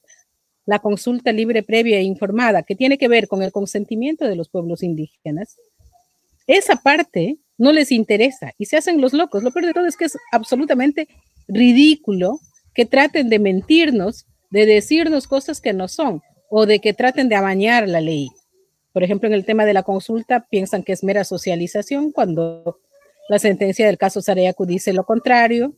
la consulta libre, previa e informada, que tiene que ver con el consentimiento de los pueblos indígenas. Esa parte no les interesa y se hacen los locos. Lo peor de todo es que es absolutamente ridículo que traten de mentirnos, de decirnos cosas que no son, o de que traten de amañar la ley. Por ejemplo, en el tema de la consulta, piensan que es mera socialización cuando la sentencia del caso Sareacu dice lo contrario,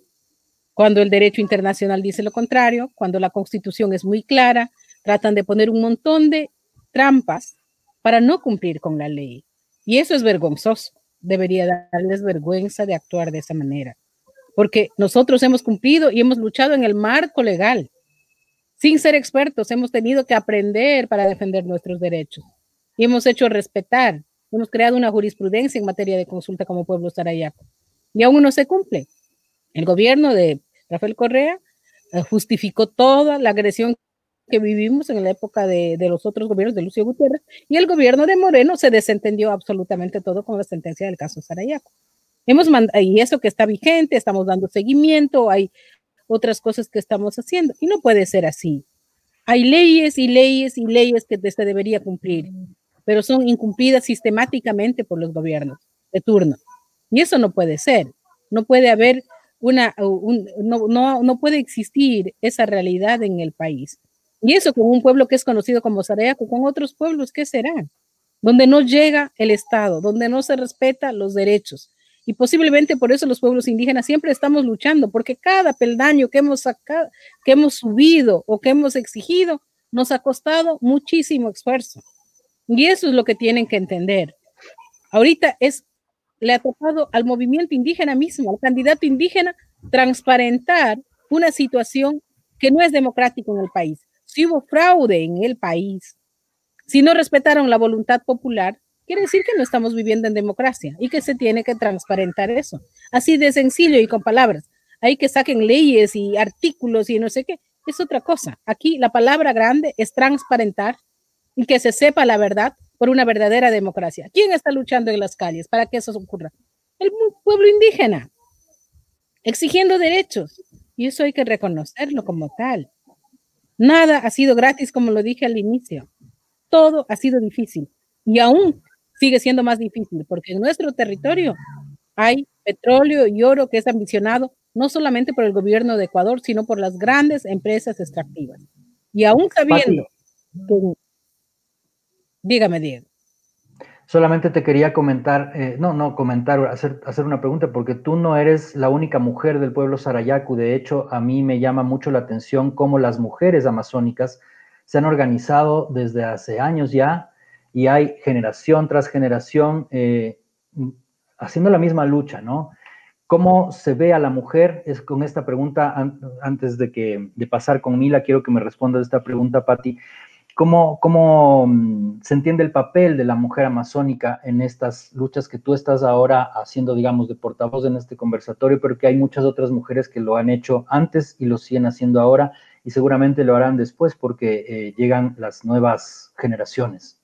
cuando el derecho internacional dice lo contrario, cuando la Constitución es muy clara, tratan de poner un montón de trampas para no cumplir con la ley. Y eso es vergonzoso. Debería darles vergüenza de actuar de esa manera. Porque nosotros hemos cumplido y hemos luchado en el marco legal. Sin ser expertos, hemos tenido que aprender para defender nuestros derechos. Y hemos hecho respetar. Hemos creado una jurisprudencia en materia de consulta como pueblo sarayaco. Y aún no se cumple. El gobierno de Rafael Correa justificó toda la agresión que vivimos en la época de los otros gobiernos de Lucio Gutiérrez, y el gobierno de Moreno se desentendió absolutamente todo con la sentencia del caso Sarayaco. Y eso que está vigente, estamos dando seguimiento, hay otras cosas que estamos haciendo, y no puede ser así. Hay leyes y leyes y leyes que se debería cumplir, pero son incumplidas sistemáticamente por los gobiernos de turno. Y eso no puede ser. No puede haber no puede existir esa realidad en el país. Y eso con un pueblo que es conocido como Sarayaco, con otros pueblos, ¿qué será? Donde no llega el Estado, donde no se respetan los derechos. Y posiblemente por eso los pueblos indígenas siempre estamos luchando, porque cada peldaño que hemos sacado, que hemos subido o que hemos exigido, nos ha costado muchísimo esfuerzo. Y eso es lo que tienen que entender. Ahorita le ha tocado al movimiento indígena mismo, al candidato indígena, transparentar una situación que no es democrática en el país. Si hubo fraude en el país, si no respetaron la voluntad popular, quiere decir que no estamos viviendo en democracia y que se tiene que transparentar eso. Así de sencillo y con palabras. Hay que saquen leyes y artículos y no sé qué. Es otra cosa. Aquí la palabra grande es transparentar y que se sepa la verdad por una verdadera democracia. ¿Quién está luchando en las calles para que eso ocurra? El pueblo indígena, exigiendo derechos. Y eso hay que reconocerlo como tal. Nada ha sido gratis, como lo dije al inicio. Todo ha sido difícil. Y aún sigue siendo más difícil, porque en nuestro territorio hay petróleo y oro que es ambicionado no solamente por el gobierno de Ecuador, sino por las grandes empresas extractivas. Y aún sabiendo que... Dígame, Diego. Solamente te quería comentar, hacer una pregunta, porque tú no eres la única mujer del pueblo Sarayacu. De hecho, a mí me llama mucho la atención cómo las mujeres amazónicas se han organizado desde hace años ya, y hay generación tras generación haciendo la misma lucha, ¿no? ¿Cómo se ve a la mujer? Es con esta pregunta, antes de pasar con Mila, quiero que me respondas esta pregunta, Patti. ¿Cómo se entiende el papel de la mujer amazónica en estas luchas que tú estás ahora haciendo, digamos, de portavoz en este conversatorio, pero que hay muchas otras mujeres que lo han hecho antes y lo siguen haciendo ahora y seguramente lo harán después porque llegan las nuevas generaciones?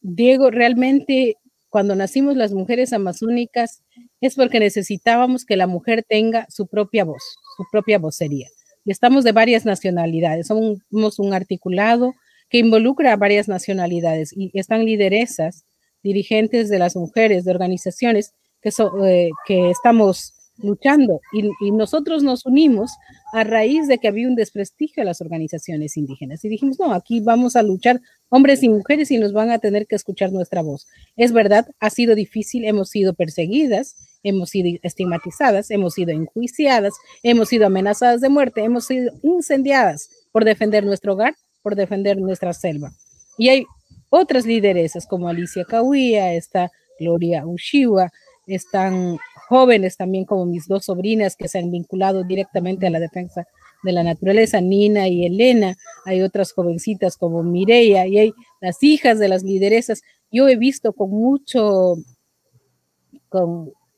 Diego, realmente cuando nacimos las mujeres amazónicas es porque necesitábamos que la mujer tenga su propia voz, su propia vocería. Y estamos de varias nacionalidades, somos un articulado que involucra a varias nacionalidades y están lideresas, dirigentes de las mujeres, de organizaciones que estamos luchando y nosotros nos unimos a raíz de que había un desprestigio a las organizaciones indígenas y dijimos, no, aquí vamos a luchar hombres y mujeres y nos van a tener que escuchar nuestra voz. Es verdad, ha sido difícil, hemos sido perseguidas, hemos sido estigmatizadas, hemos sido enjuiciadas, hemos sido amenazadas de muerte, hemos sido incendiadas por defender nuestro hogar, por defender nuestra selva. Y hay otras lideresas como Alicia Cahuía, está Gloria Ushiwa, están jóvenes también como mis dos sobrinas que se han vinculado directamente a la defensa de la naturaleza, Nina y Elena. Hay otras jovencitas como Mireia y hay las hijas de las lideresas. Yo he visto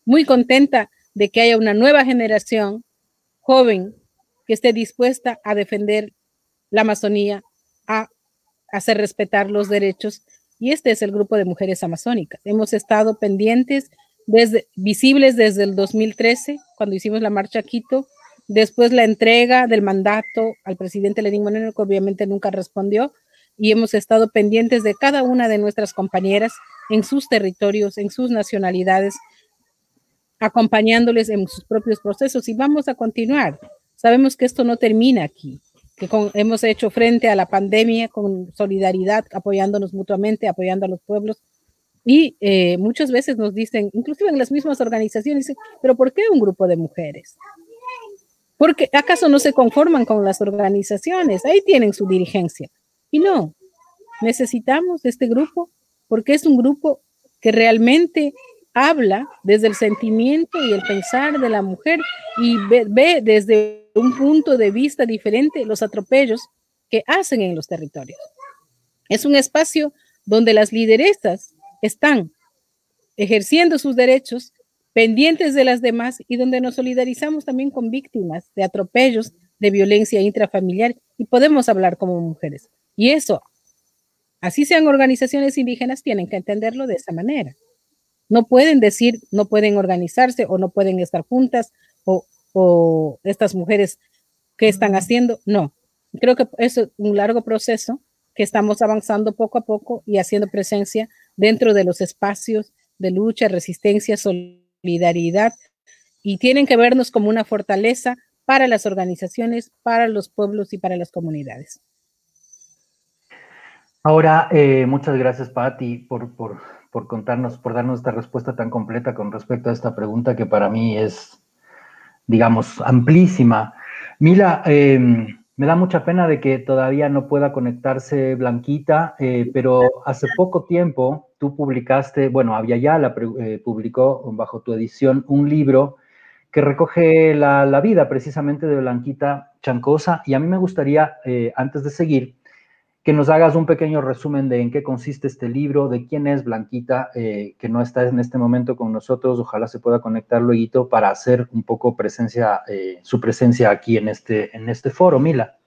muy contenta de que haya una nueva generación joven que esté dispuesta a defender la Amazonía, a hacer respetar los derechos. Y este es el grupo de mujeres amazónicas. Hemos estado pendientes, visibles desde el 2013, cuando hicimos la marcha a Quito, después la entrega del mandato al presidente Lenín Moreno, que obviamente nunca respondió, y hemos estado pendientes de cada una de nuestras compañeras en sus territorios, en sus nacionalidades, acompañándoles en sus propios procesos y vamos a continuar. Sabemos que esto no termina aquí, que hemos hecho frente a la pandemia con solidaridad, apoyándonos mutuamente, apoyando a los pueblos. Y muchas veces nos dicen, inclusive en las mismas organizaciones, dicen, pero ¿por qué un grupo de mujeres? ¿Porque acaso no se conforman con las organizaciones? Ahí tienen su dirigencia. Y no, necesitamos este grupo porque es un grupo que realmente habla desde el sentimiento y el pensar de la mujer y ve desde un punto de vista diferente los atropellos que hacen en los territorios. Es un espacio donde las lideresas están ejerciendo sus derechos, pendientes de las demás y donde nos solidarizamos también con víctimas de atropellos, de violencia intrafamiliar y podemos hablar como mujeres. Y eso, así sean organizaciones indígenas, tienen que entenderlo de esa manera. No pueden decir, no pueden organizarse o no pueden estar juntas o estas mujeres, ¿qué están haciendo? No. Creo que es un largo proceso que estamos avanzando poco a poco y haciendo presencia dentro de los espacios de lucha, resistencia, solidaridad y tienen que vernos como una fortaleza para las organizaciones, para los pueblos y para las comunidades. Ahora, muchas gracias, Patti, por contarnos, por darnos esta respuesta tan completa con respecto a esta pregunta que para mí es, digamos, amplísima. Mila, me da mucha pena de que todavía no pueda conectarse Blanquita, pero hace poco tiempo tú publicaste, bueno, Aviala publicó bajo tu edición un libro que recoge la vida precisamente de Blanquita Chancosa y a mí me gustaría, antes de seguir, que nos hagas un pequeño resumen de en qué consiste este libro, de quién es Blanquita, que no está en este momento con nosotros, ojalá se pueda conectar luego para hacer un poco su presencia aquí en este foro. Mila.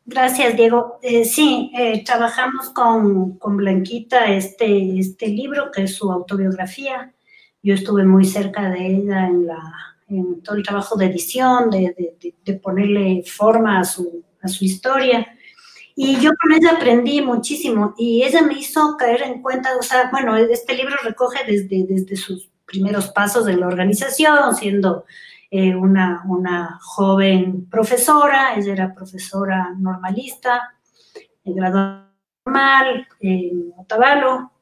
Gracias, Diego. Sí, trabajamos con Blanquita este libro, que es su autobiografía. Yo estuve muy cerca de ella en todo el trabajo de edición, de ponerle forma a su historia. Y yo con ella aprendí muchísimo y ella me hizo caer en cuenta, o sea, bueno, este libro recoge desde sus primeros pasos en la organización, siendo una joven profesora. Ella era profesora normalista, graduada normal en Otavalo.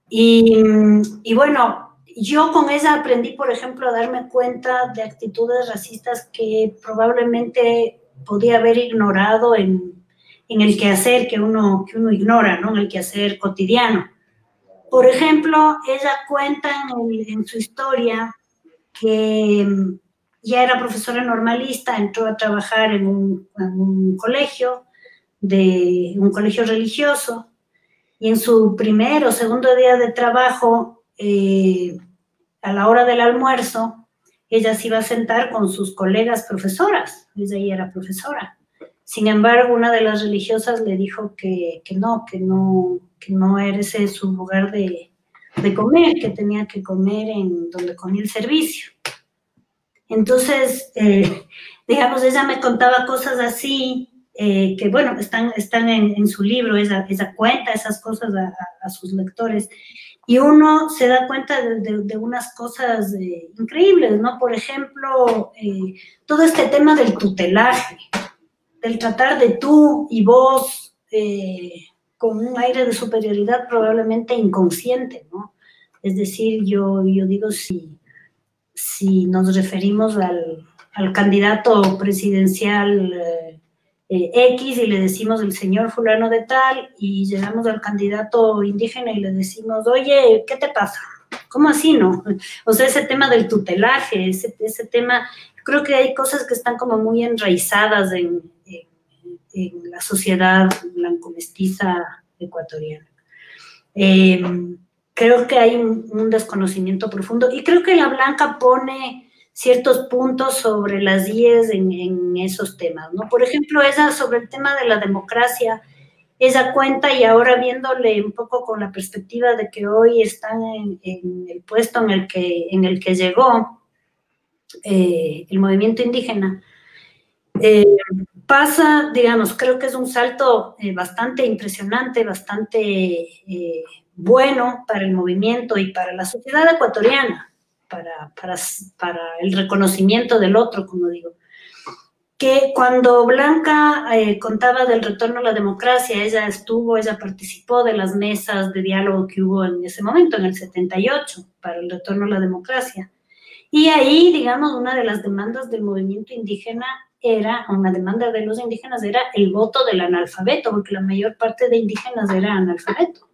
Y bueno, yo con ella aprendí, por ejemplo, a darme cuenta de actitudes racistas que probablemente podía haber ignorado en en el quehacer que uno ignora, ¿no? En el quehacer cotidiano. Por ejemplo, ella cuenta en su historia que ya era profesora normalista, entró a trabajar en un colegio religioso, y en su primer o segundo día de trabajo, a la hora del almuerzo, ella se iba a sentar con sus colegas profesoras, ella ya era profesora. Sin embargo, una de las religiosas le dijo que no era ese su lugar de comer, que tenía que comer en donde comía el servicio. Entonces, digamos, ella me contaba cosas así, que bueno, están en su libro, ella cuenta esas cosas a sus lectores, y uno se da cuenta de unas cosas increíbles, ¿no? Por ejemplo, todo este tema del tutelaje, del tratar de tú y vos con un aire de superioridad probablemente inconsciente, ¿no? Es decir, yo digo, si nos referimos al candidato presidencial X y le decimos el señor fulano de tal, y llegamos al candidato indígena y le decimos, oye, ¿qué te pasa? ¿Cómo así, no? O sea, ese tema del tutelaje, ese tema, creo que hay cosas que están como muy enraizadas en la sociedad blanco-mestiza ecuatoriana. Creo que hay un desconocimiento profundo, y creo que la Blanca pone ciertos puntos sobre las IES en esos temas, ¿no? Por ejemplo, ella sobre el tema de la democracia, ella cuenta, y ahora viéndole un poco con la perspectiva de que hoy están en el puesto en el que llegó el movimiento indígena, pasa, digamos, creo que es un salto bastante impresionante, bastante bueno para el movimiento y para la sociedad ecuatoriana, para el reconocimiento del otro, como digo. Que cuando Blanca contaba del retorno a la democracia, ella participó de las mesas de diálogo que hubo en ese momento, en el 78, para el retorno a la democracia. Y ahí, digamos, una de las demandas del movimiento indígena una demanda de los indígenas era el voto del analfabeto, porque la mayor parte de indígenas era analfabeto.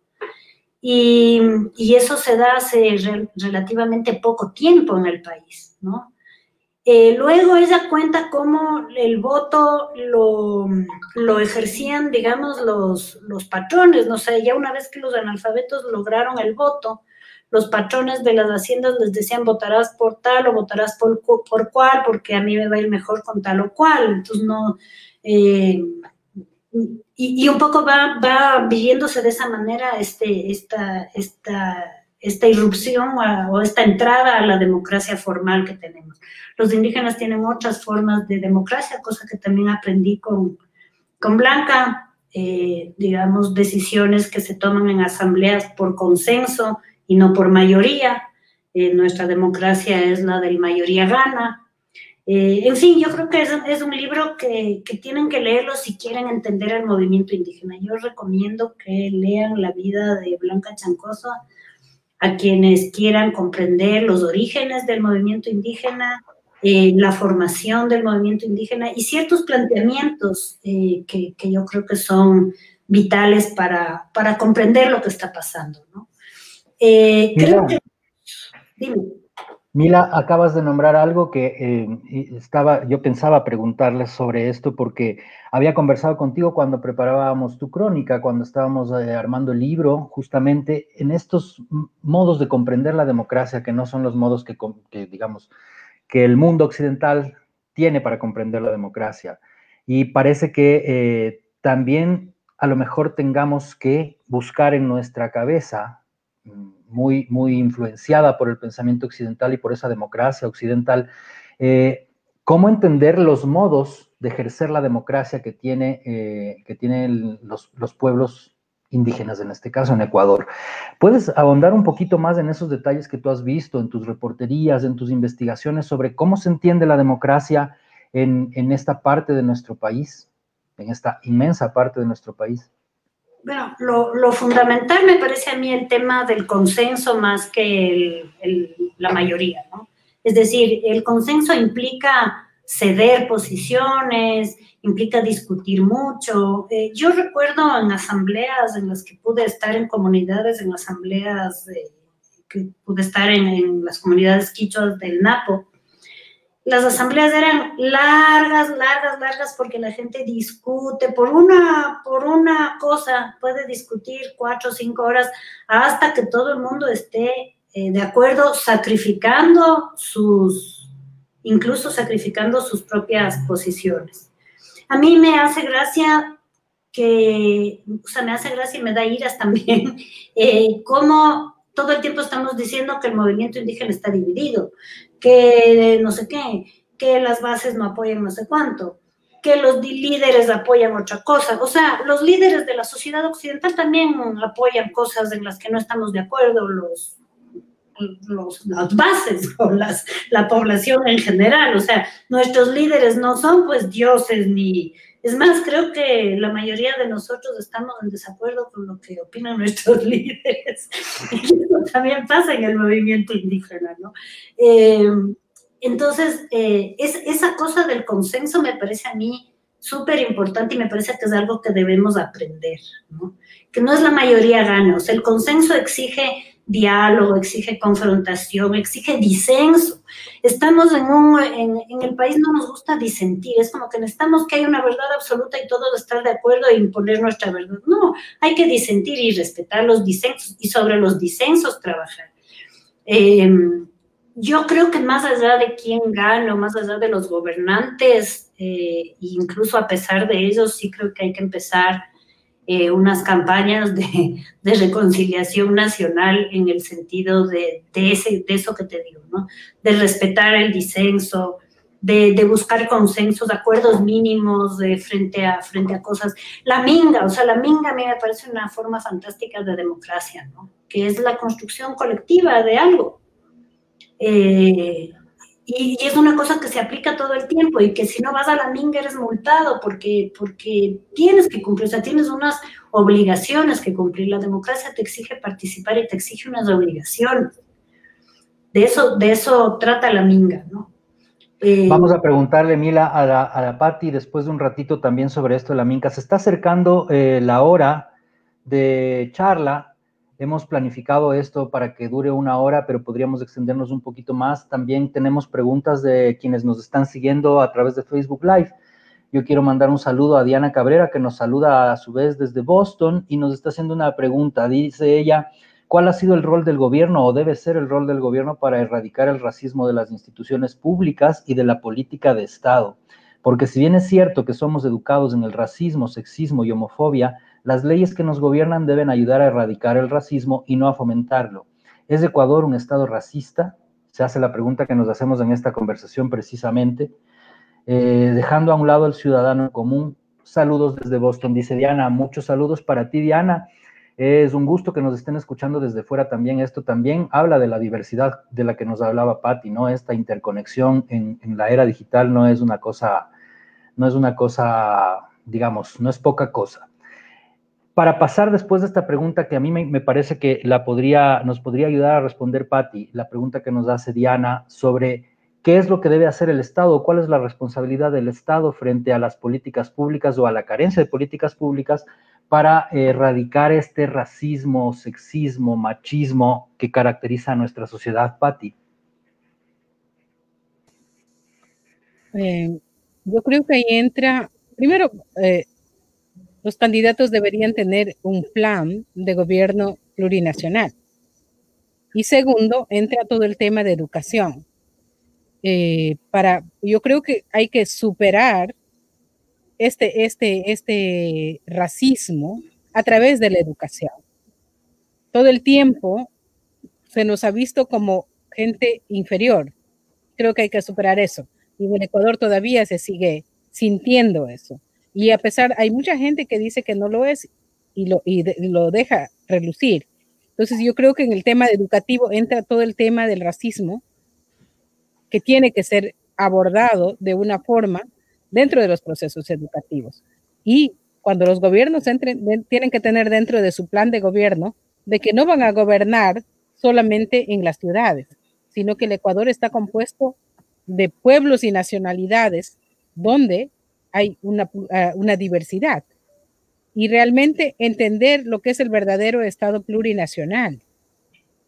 Y eso se da hace relativamente poco tiempo en el país, ¿no? Luego ella cuenta cómo el voto lo ejercían, digamos, los patrones, no sé, ya una vez que los analfabetos lograron el voto, los patrones de las haciendas les decían, votarás por tal o votarás por cual, porque a mí me va a ir mejor con tal o cual. Entonces, no... y un poco va viviéndose de esa manera esta irrupción o esta entrada a la democracia formal que tenemos. Los indígenas tienen otras formas de democracia, cosa que también aprendí con Blanca, digamos, decisiones que se toman en asambleas por consenso y no por mayoría. Nuestra democracia es la del mayoría gana. En fin, yo creo que es un libro que tienen que leerlo si quieren entender el movimiento indígena. Yo recomiendo que lean la vida de Blanca Chancoso a quienes quieran comprender los orígenes del movimiento indígena, la formación del movimiento indígena y ciertos planteamientos que yo creo que son vitales para comprender lo que está pasando, ¿no? Creo que... Dime. Mila, acabas de nombrar algo que yo pensaba preguntarles sobre esto porque había conversado contigo cuando preparábamos tu crónica, cuando estábamos armando el libro, justamente en estos modos de comprender la democracia, que no son los modos que digamos, que el mundo occidental tiene para comprender la democracia. Y parece que también a lo mejor tengamos que buscar en nuestra cabeza, muy, muy influenciada por el pensamiento occidental y por esa democracia occidental, cómo entender los modos de ejercer la democracia que tienen los pueblos indígenas, en este caso en Ecuador. ¿Puedes ahondar un poquito más en esos detalles que tú has visto en tus reporterías, en tus investigaciones sobre cómo se entiende la democracia en esta parte de nuestro país, en esta inmensa parte de nuestro país? Bueno, lo fundamental me parece a mí el tema del consenso más que la mayoría, ¿no? Es decir, el consenso implica ceder posiciones, implica discutir mucho. Yo recuerdo en asambleas en las que pude estar en comunidades, en asambleas que pude estar en las comunidades quichuas del Napo. Las asambleas eran largas, porque la gente discute por una cosa, puede discutir 4 o 5 horas hasta que todo el mundo esté de acuerdo, incluso sacrificando sus propias posiciones. A mí me hace gracia y me da iras también, cómo todo el tiempo estamos diciendo que el movimiento indígena está dividido, que no sé qué, que las bases no apoyan no sé cuánto, que los líderes apoyan otra cosa. O sea, los líderes de la sociedad occidental también apoyan cosas en las que no estamos de acuerdo, las bases o la población en general. O sea, nuestros líderes no son pues dioses ni... Es más, creo que la mayoría de nosotros estamos en desacuerdo con lo que opinan nuestros líderes. Y eso también pasa en el movimiento indígena, ¿no? Entonces, esa cosa del consenso me parece a mí súper importante y me parece que es algo que debemos aprender, ¿no? Que no es la mayoría gana. O sea, el consenso exige diálogo, exige confrontación, exige disenso. Estamos en el país no nos gusta disentir, es como que necesitamos que haya una verdad absoluta y todos estar de acuerdo e imponer nuestra verdad. No, hay que disentir y respetar los disensos y sobre los disensos trabajar. Yo creo que más allá de quién gana, más allá de los gobernantes, incluso a pesar de ellos, sí creo que hay que empezar unas campañas de reconciliación nacional en el sentido de eso que te digo, ¿no? De respetar el disenso, de buscar consensos, acuerdos mínimos frente a cosas. La minga a mí me parece una forma fantástica de democracia, ¿no? Que es la construcción colectiva de algo. Y es una cosa que se aplica todo el tiempo y que si no vas a la minga eres multado porque tienes que cumplir, o sea, tienes unas obligaciones que cumplir. La democracia te exige participar y te exige unas obligaciones. De eso trata la minga, ¿no? Vamos a preguntarle, Mila, a la Pati después de un ratito también sobre esto de la minga. Se está acercando la hora de charla. Hemos planificado esto para que dure 1 hora, pero podríamos extendernos un poquito más. También tenemos preguntas de quienes nos están siguiendo a través de Facebook Live. Yo quiero mandar un saludo a Diana Cabrera, que nos saluda a su vez desde Boston y nos está haciendo una pregunta. Dice ella, ¿cuál ha sido el rol del gobierno o debe ser el rol del gobierno para erradicar el racismo de las instituciones públicas y de la política de Estado? Porque si bien es cierto que somos educados en el racismo, sexismo y homofobia, las leyes que nos gobiernan deben ayudar a erradicar el racismo y no a fomentarlo. ¿Es Ecuador un estado racista? Se hace la pregunta que nos hacemos en esta conversación precisamente. Dejando a un lado al ciudadano común. Saludos desde Boston, dice Diana. Muchos saludos para ti, Diana. Es un gusto que nos estén escuchando desde fuera también. Esto también habla de la diversidad de la que nos hablaba Patti, ¿no? Esta interconexión en la era digital no es una cosa, digamos, no es poca cosa. Para pasar después de esta pregunta que a mí me parece que nos podría ayudar a responder Patti, la pregunta que nos hace Diana sobre qué es lo que debe hacer el Estado, cuál es la responsabilidad del Estado frente a las políticas públicas o a la carencia de políticas públicas para erradicar este racismo, sexismo, machismo que caracteriza a nuestra sociedad, Patti. Yo creo que ahí entra, primero, los candidatos deberían tener un plan de gobierno plurinacional. Y segundo, entra todo el tema de educación. Yo creo que hay que superar este racismo a través de la educación. Todo el tiempo se nos ha visto como gente inferior. Creo que hay que superar eso. Y en Ecuador todavía se sigue sintiendo eso. Y a pesar, hay mucha gente que dice que no lo es y lo deja relucir. Entonces yo creo que en el tema educativo entra todo el tema del racismo que tiene que ser abordado de una forma dentro de los procesos educativos. Y cuando los gobiernos tienen que tener dentro de su plan de gobierno de que no van a gobernar solamente en las ciudades, sino que el Ecuador está compuesto de pueblos y nacionalidades donde hay una diversidad, y realmente entender lo que es el verdadero Estado plurinacional,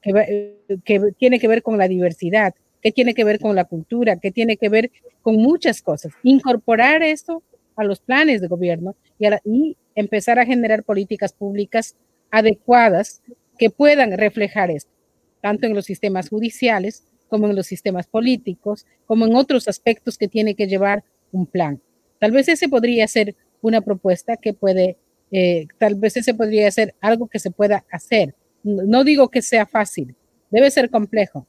que tiene que ver con la diversidad, que tiene que ver con la cultura, que tiene que ver con muchas cosas. Incorporar esto a los planes de gobierno y empezar a generar políticas públicas adecuadas que puedan reflejar esto, tanto en los sistemas judiciales como en los sistemas políticos, como en otros aspectos que tiene que llevar un plan. Tal vez ese podría ser una propuesta que puede, tal vez ese podría ser algo que se pueda hacer. No digo que sea fácil, debe ser complejo,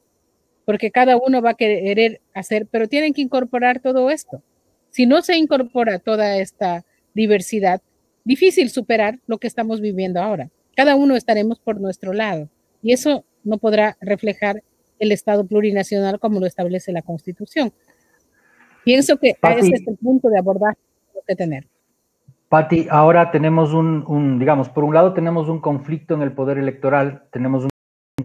porque cada uno va a querer hacer, pero tienen que incorporar todo esto. Si no se incorpora toda esta diversidad, difícil superar lo que estamos viviendo ahora. Cada uno estaremos por nuestro lado y eso no podrá reflejar el Estado plurinacional como lo establece la Constitución. Pienso que Pati, ese es el punto de abordaje que tenemos que tener. Pati, ahora tenemos digamos, por un lado tenemos un conflicto en el poder electoral, tenemos un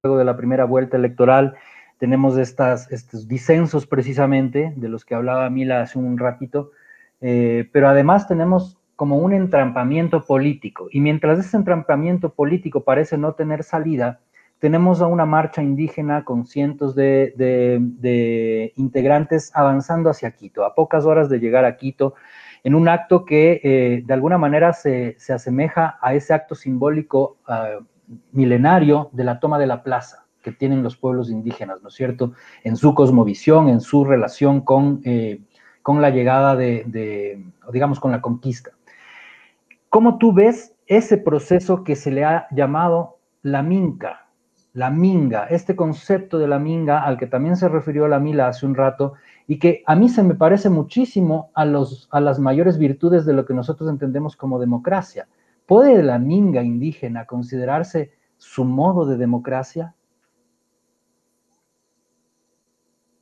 juego de la primera vuelta electoral, tenemos estos disensos precisamente de los que hablaba Mila hace un ratito, pero además tenemos como un entrampamiento político, y mientras ese entrampamiento político parece no tener salida, tenemos a una marcha indígena con cientos de integrantes avanzando hacia Quito, a pocas horas de llegar a Quito, en un acto que de alguna manera se asemeja a ese acto simbólico milenario de la toma de la plaza que tienen los pueblos indígenas, ¿no es cierto?, en su cosmovisión, en su relación con la llegada digamos, con la conquista. ¿Cómo tú ves ese proceso que se le ha llamado la minca? La minga, este concepto de la minga al que también se refirió la Mila hace un rato, y que a mí se me parece muchísimo a las mayores virtudes de lo que nosotros entendemos como democracia. ¿Puede la minga indígena considerarse su modo de democracia?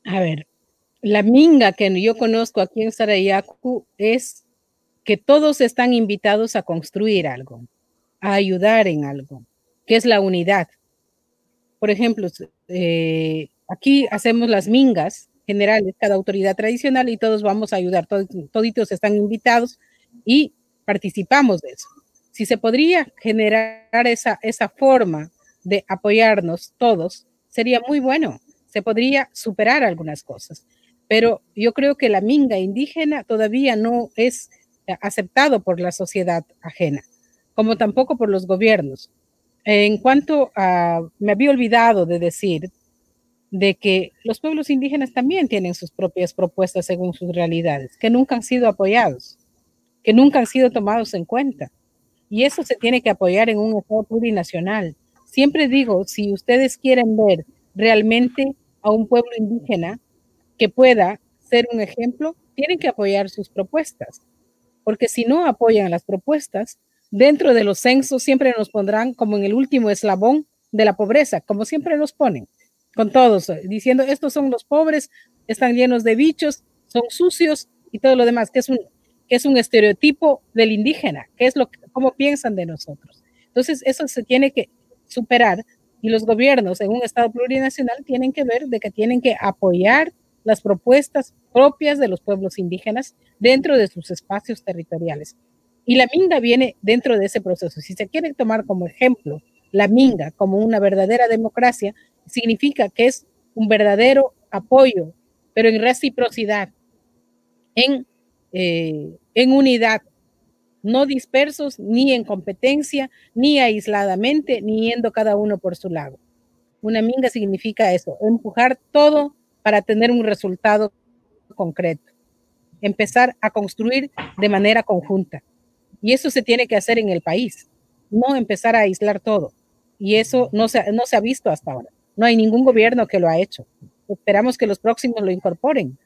A ver, la minga que yo conozco aquí en Sarayaku es que todos están invitados a construir algo, a ayudar en algo, que es la unidad. Por ejemplo, aquí hacemos las mingas generales, cada autoridad tradicional, y todos vamos a ayudar, toditos están invitados y participamos de eso. Si se podría generar esa forma de apoyarnos todos, sería muy bueno. Se podría superar algunas cosas, pero yo creo que la minga indígena todavía no es aceptado por la sociedad ajena, como tampoco por los gobiernos. En cuanto a, me había olvidado de decir de que los pueblos indígenas también tienen sus propias propuestas según sus realidades, que nunca han sido apoyados, que nunca han sido tomados en cuenta. Y eso se tiene que apoyar en un Estado plurinacional. Siempre digo, si ustedes quieren ver realmente a un pueblo indígena que pueda ser un ejemplo, tienen que apoyar sus propuestas, porque si no apoyan las propuestas, dentro de los censos siempre nos pondrán como en el último eslabón de la pobreza, como siempre nos ponen, con todos, diciendo, estos son los pobres, están llenos de bichos, son sucios y todo lo demás, que es un estereotipo del indígena, que es cómo piensan de nosotros. Entonces, eso se tiene que superar y los gobiernos en un Estado plurinacional tienen que ver de que tienen que apoyar las propuestas propias de los pueblos indígenas dentro de sus espacios territoriales. Y la minga viene dentro de ese proceso. Si se quiere tomar como ejemplo la minga como una verdadera democracia, significa que es un verdadero apoyo, pero en reciprocidad, en unidad, no dispersos, ni en competencia, ni aisladamente, ni yendo cada uno por su lado. Una minga significa eso, empujar todo para tener un resultado concreto, empezar a construir de manera conjunta. Y eso se tiene que hacer en el país, no empezar a aislar todo. Y eso no se ha visto hasta ahora. No hay ningún gobierno que lo ha hecho. Esperamos que los próximos lo incorporen.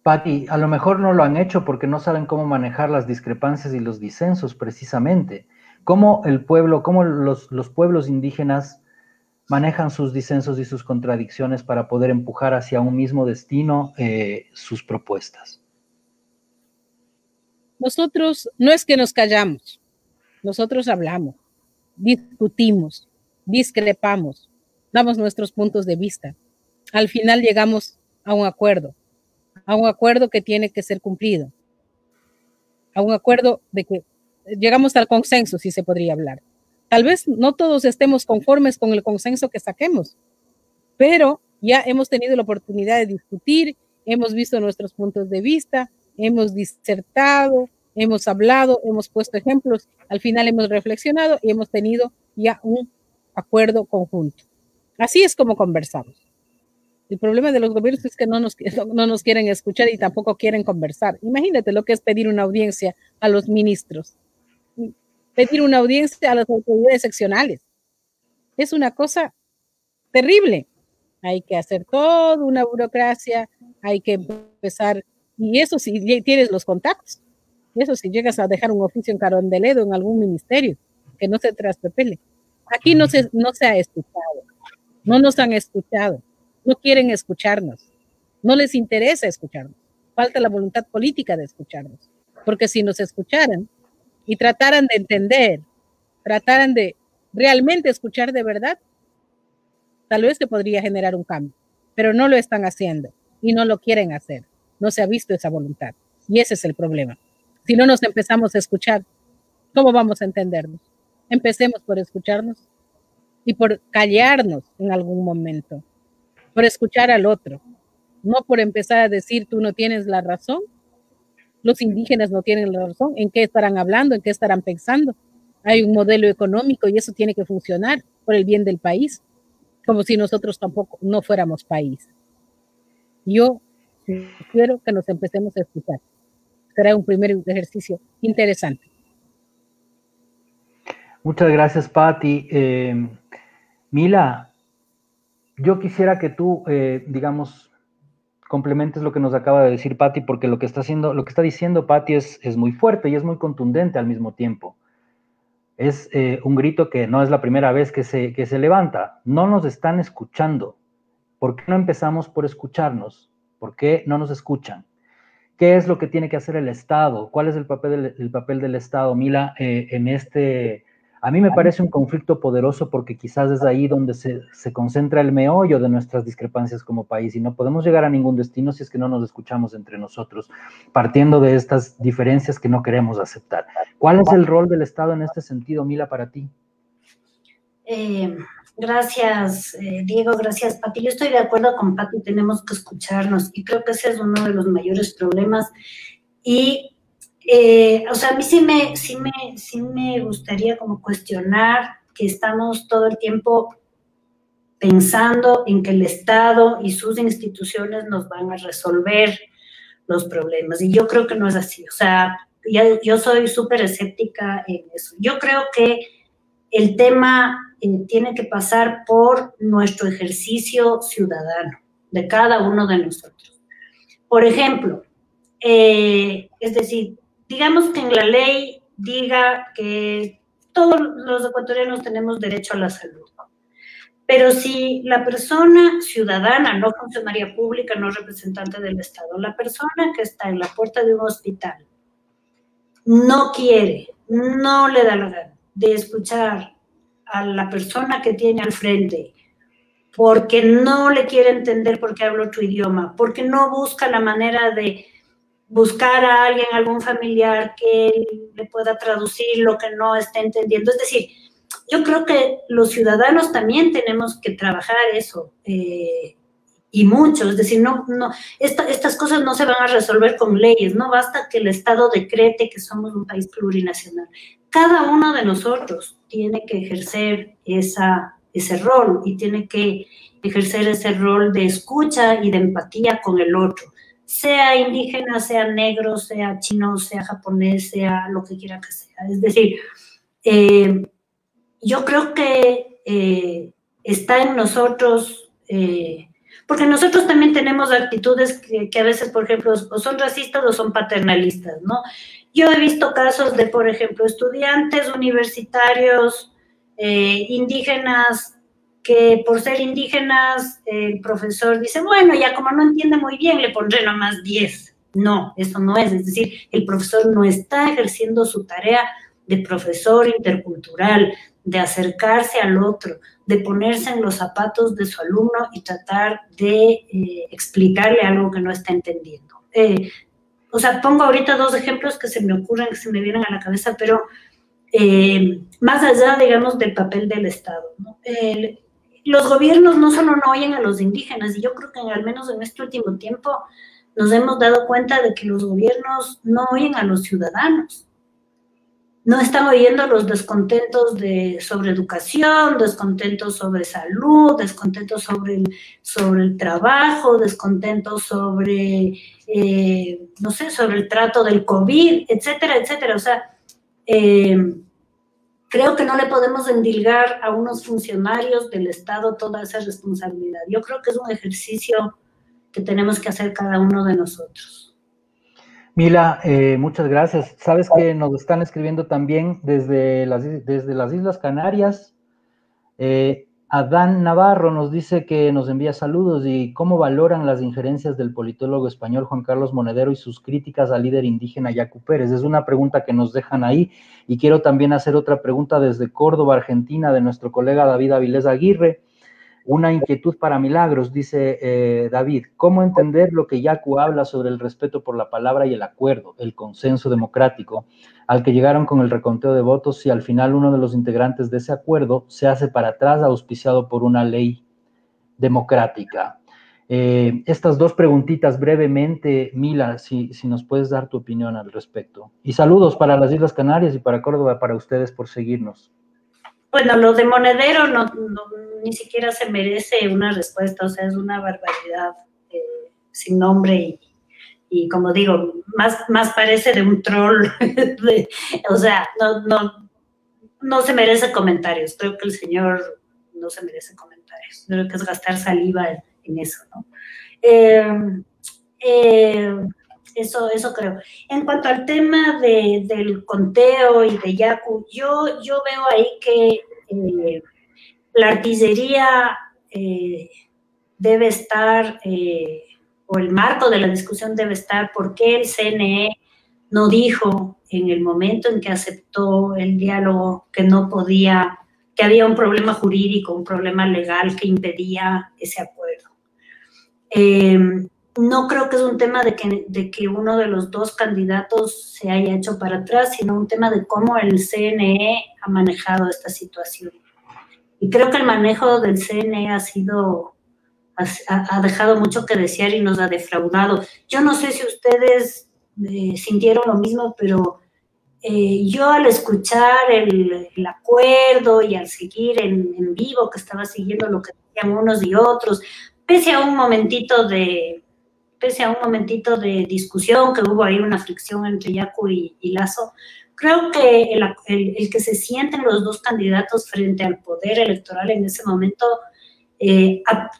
Pati, a lo mejor no lo han hecho porque no saben cómo manejar las discrepancias y los disensos precisamente. ¿Cómo el pueblo, cómo los pueblos indígenas manejan sus disensos y sus contradicciones para poder empujar hacia un mismo destino sus propuestas? Nosotros no es que nos callamos, nosotros hablamos, discutimos, discrepamos, damos nuestros puntos de vista. Al final llegamos a un acuerdo que tiene que ser cumplido, a un acuerdo de que llegamos al consenso, si se podría hablar. Tal vez no todos estemos conformes con el consenso que saquemos, pero ya hemos tenido la oportunidad de discutir, hemos visto nuestros puntos de vista, hemos disertado, hemos hablado, hemos puesto ejemplos, al final hemos reflexionado y hemos tenido ya un acuerdo conjunto. Así es como conversamos. El problema de los gobiernos es que no nos quieren escuchar y tampoco quieren conversar. Imagínate lo que es pedir una audiencia a los ministros, pedir una audiencia a las autoridades seccionales. Es una cosa terrible. Hay que hacer toda una burocracia, hay que empezar, y eso si tienes los contactos, eso si llegas a dejar un oficio en Carondelet o en algún ministerio, que no se traspapele. Aquí no se ha escuchado, no nos han escuchado. No quieren escucharnos, no les interesa escucharnos, falta la voluntad política de escucharnos, porque si nos escucharan y trataran de entender, trataran de realmente escuchar de verdad, tal vez se podría generar un cambio, pero no lo están haciendo y no lo quieren hacer, no se ha visto esa voluntad y ese es el problema. Si no nos empezamos a escuchar, ¿cómo vamos a entendernos? Empecemos por escucharnos y por callarnos en algún momento, por escuchar al otro, no por empezar a decir tú no tienes la razón, los indígenas no tienen la razón, ¿en qué estarán hablando? ¿En qué estarán pensando? Hay un modelo económico y eso tiene que funcionar por el bien del país, como si nosotros tampoco no fuéramos país. Yo quiero que nos empecemos a escuchar. Será un primer ejercicio interesante. Muchas gracias, Patti. Mila, yo quisiera que tú, digamos, complementes lo que nos acaba de decir Patti, porque lo que está diciendo Patti es muy fuerte y es muy contundente al mismo tiempo. Es un grito que no es la primera vez que se levanta. No nos están escuchando. ¿Por qué no empezamos por escucharnos? ¿Por qué no nos escuchan? ¿Qué es lo que tiene que hacer el Estado? ¿Cuál es el papel del Estado, Mila, en este? A mí me parece un conflicto poderoso porque quizás es ahí donde se concentra el meollo de nuestras discrepancias como país y no podemos llegar a ningún destino si es que no nos escuchamos entre nosotros, partiendo de estas diferencias que no queremos aceptar. ¿Cuál es el rol del Estado en este sentido, Mila, para ti? Gracias, Diego, gracias, Patti. Yo estoy de acuerdo con Patti, tenemos que escucharnos y creo que ese es uno de los mayores problemas y o sea, a mí sí me gustaría como cuestionar que estamos todo el tiempo pensando en que el Estado y sus instituciones nos van a resolver los problemas. Y yo creo que no es así. O sea, yo soy súper escéptica en eso. Yo creo que el tema tiene que pasar por nuestro ejercicio ciudadano, de cada uno de nosotros. Por ejemplo, es decir, digamos que en la ley diga que todos los ecuatorianos tenemos derecho a la salud. Pero si la persona ciudadana, no funcionaria pública, no representante del Estado, la persona que está en la puerta de un hospital no quiere, no le da la gana de escuchar a la persona que tiene al frente porque no le quiere entender porque habla otro idioma, porque no busca la manera de buscar a alguien, algún familiar que le pueda traducir lo que no está entendiendo. Es decir, yo creo que los ciudadanos también tenemos que trabajar eso, y mucho. Es decir, estas cosas no se van a resolver con leyes, no basta que el Estado decrete que somos un país plurinacional. Cada uno de nosotros tiene que ejercer ese rol y tiene que ejercer ese rol de escucha y de empatía con el otro, sea indígena, sea negro, sea chino, sea japonés, sea lo que quiera que sea. Es decir, yo creo que está en nosotros, porque nosotros también tenemos actitudes que a veces, por ejemplo, o son racistas o son paternalistas, ¿no? Yo he visto casos de, por ejemplo, estudiantes universitarios indígenas que por ser indígenas el profesor dice, bueno, ya como no entiende muy bien, le pondré nomás 10. No, eso no es. Es decir, el profesor no está ejerciendo su tarea de profesor intercultural, de acercarse al otro, de ponerse en los zapatos de su alumno y tratar de explicarle algo que no está entendiendo. O sea, pongo ahorita dos ejemplos que se me ocurren, que se me vienen a la cabeza, pero más allá, digamos, del papel del Estado, ¿no? Los gobiernos no solo no oyen a los indígenas, y yo creo que al menos en este último tiempo nos hemos dado cuenta de que los gobiernos no oyen a los ciudadanos. No están oyendo los descontentos sobre educación, descontentos sobre salud, descontentos sobre el trabajo, descontentos sobre, no sé, sobre el trato del COVID, etcétera, etcétera. O sea, creo que no le podemos endilgar a unos funcionarios del Estado toda esa responsabilidad. Yo creo que es un ejercicio que tenemos que hacer cada uno de nosotros. Mila, muchas gracias. Sabes que nos están escribiendo también desde las Islas Canarias. Adán Navarro nos dice que nos envía saludos y cómo valoran las injerencias del politólogo español Juan Carlos Monedero y sus críticas al líder indígena Yacu Pérez. Es una pregunta que nos dejan ahí, y quiero también hacer otra pregunta desde Córdoba, Argentina, de nuestro colega David Avilés Aguirre. Una inquietud para Milagros, dice David, ¿cómo entender lo que Yacu habla sobre el respeto por la palabra y el acuerdo, el consenso democrático, al que llegaron con el reconteo de votos, si al final uno de los integrantes de ese acuerdo se hace para atrás auspiciado por una ley democrática? Estas dos preguntitas brevemente, Mila, si nos puedes dar tu opinión al respecto. Y saludos para las Islas Canarias y para Córdoba, para ustedes por seguirnos. Bueno, lo de Monedero ni siquiera se merece una respuesta, o sea, es una barbaridad sin nombre y como digo, más parece de un troll, o sea, no se merece comentarios. Creo que el señor no se merece comentarios. Creo que es gastar saliva en eso, ¿no? Eso creo. En cuanto al tema del conteo y de Yacu, yo veo ahí que la artillería debe estar, o el marco de la discusión debe estar, ¿por qué el CNE no dijo en el momento en que aceptó el diálogo que no podía, que había un problema jurídico, un problema legal que impedía ese acuerdo? No creo que es un tema de que uno de los dos candidatos se haya hecho para atrás, sino un tema de cómo el CNE ha manejado esta situación. Y creo que el manejo del CNE ha dejado mucho que desear y nos ha defraudado. Yo no sé si ustedes sintieron lo mismo, pero yo al escuchar el acuerdo y al seguir en vivo, que estaba siguiendo lo que decían unos y otros, pese a un momentito de discusión, que hubo ahí una fricción entre Yacu y Lasso, creo que el que se sienten los dos candidatos frente al poder electoral en ese momento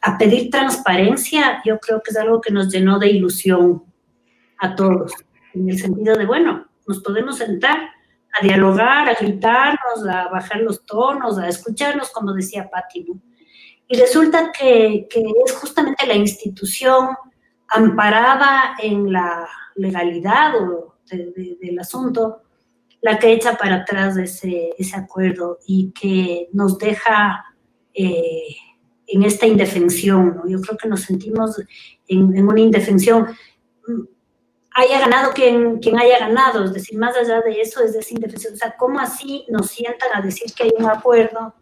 a pedir transparencia, yo creo que es algo que nos llenó de ilusión a todos, en el sentido de, bueno, nos podemos sentar a dialogar, a gritarnos, a bajar los tonos, a escucharnos, como decía Patti, ¿no? Y resulta que es justamente la institución amparada en la legalidad del asunto la que echa para atrás ese acuerdo y que nos deja en esta indefensión, ¿no? Yo creo que nos sentimos en una indefensión. Haya ganado quien haya ganado, es decir, más allá de eso es de esa indefensión. O sea, ¿cómo así nos sientan a decir que hay un acuerdo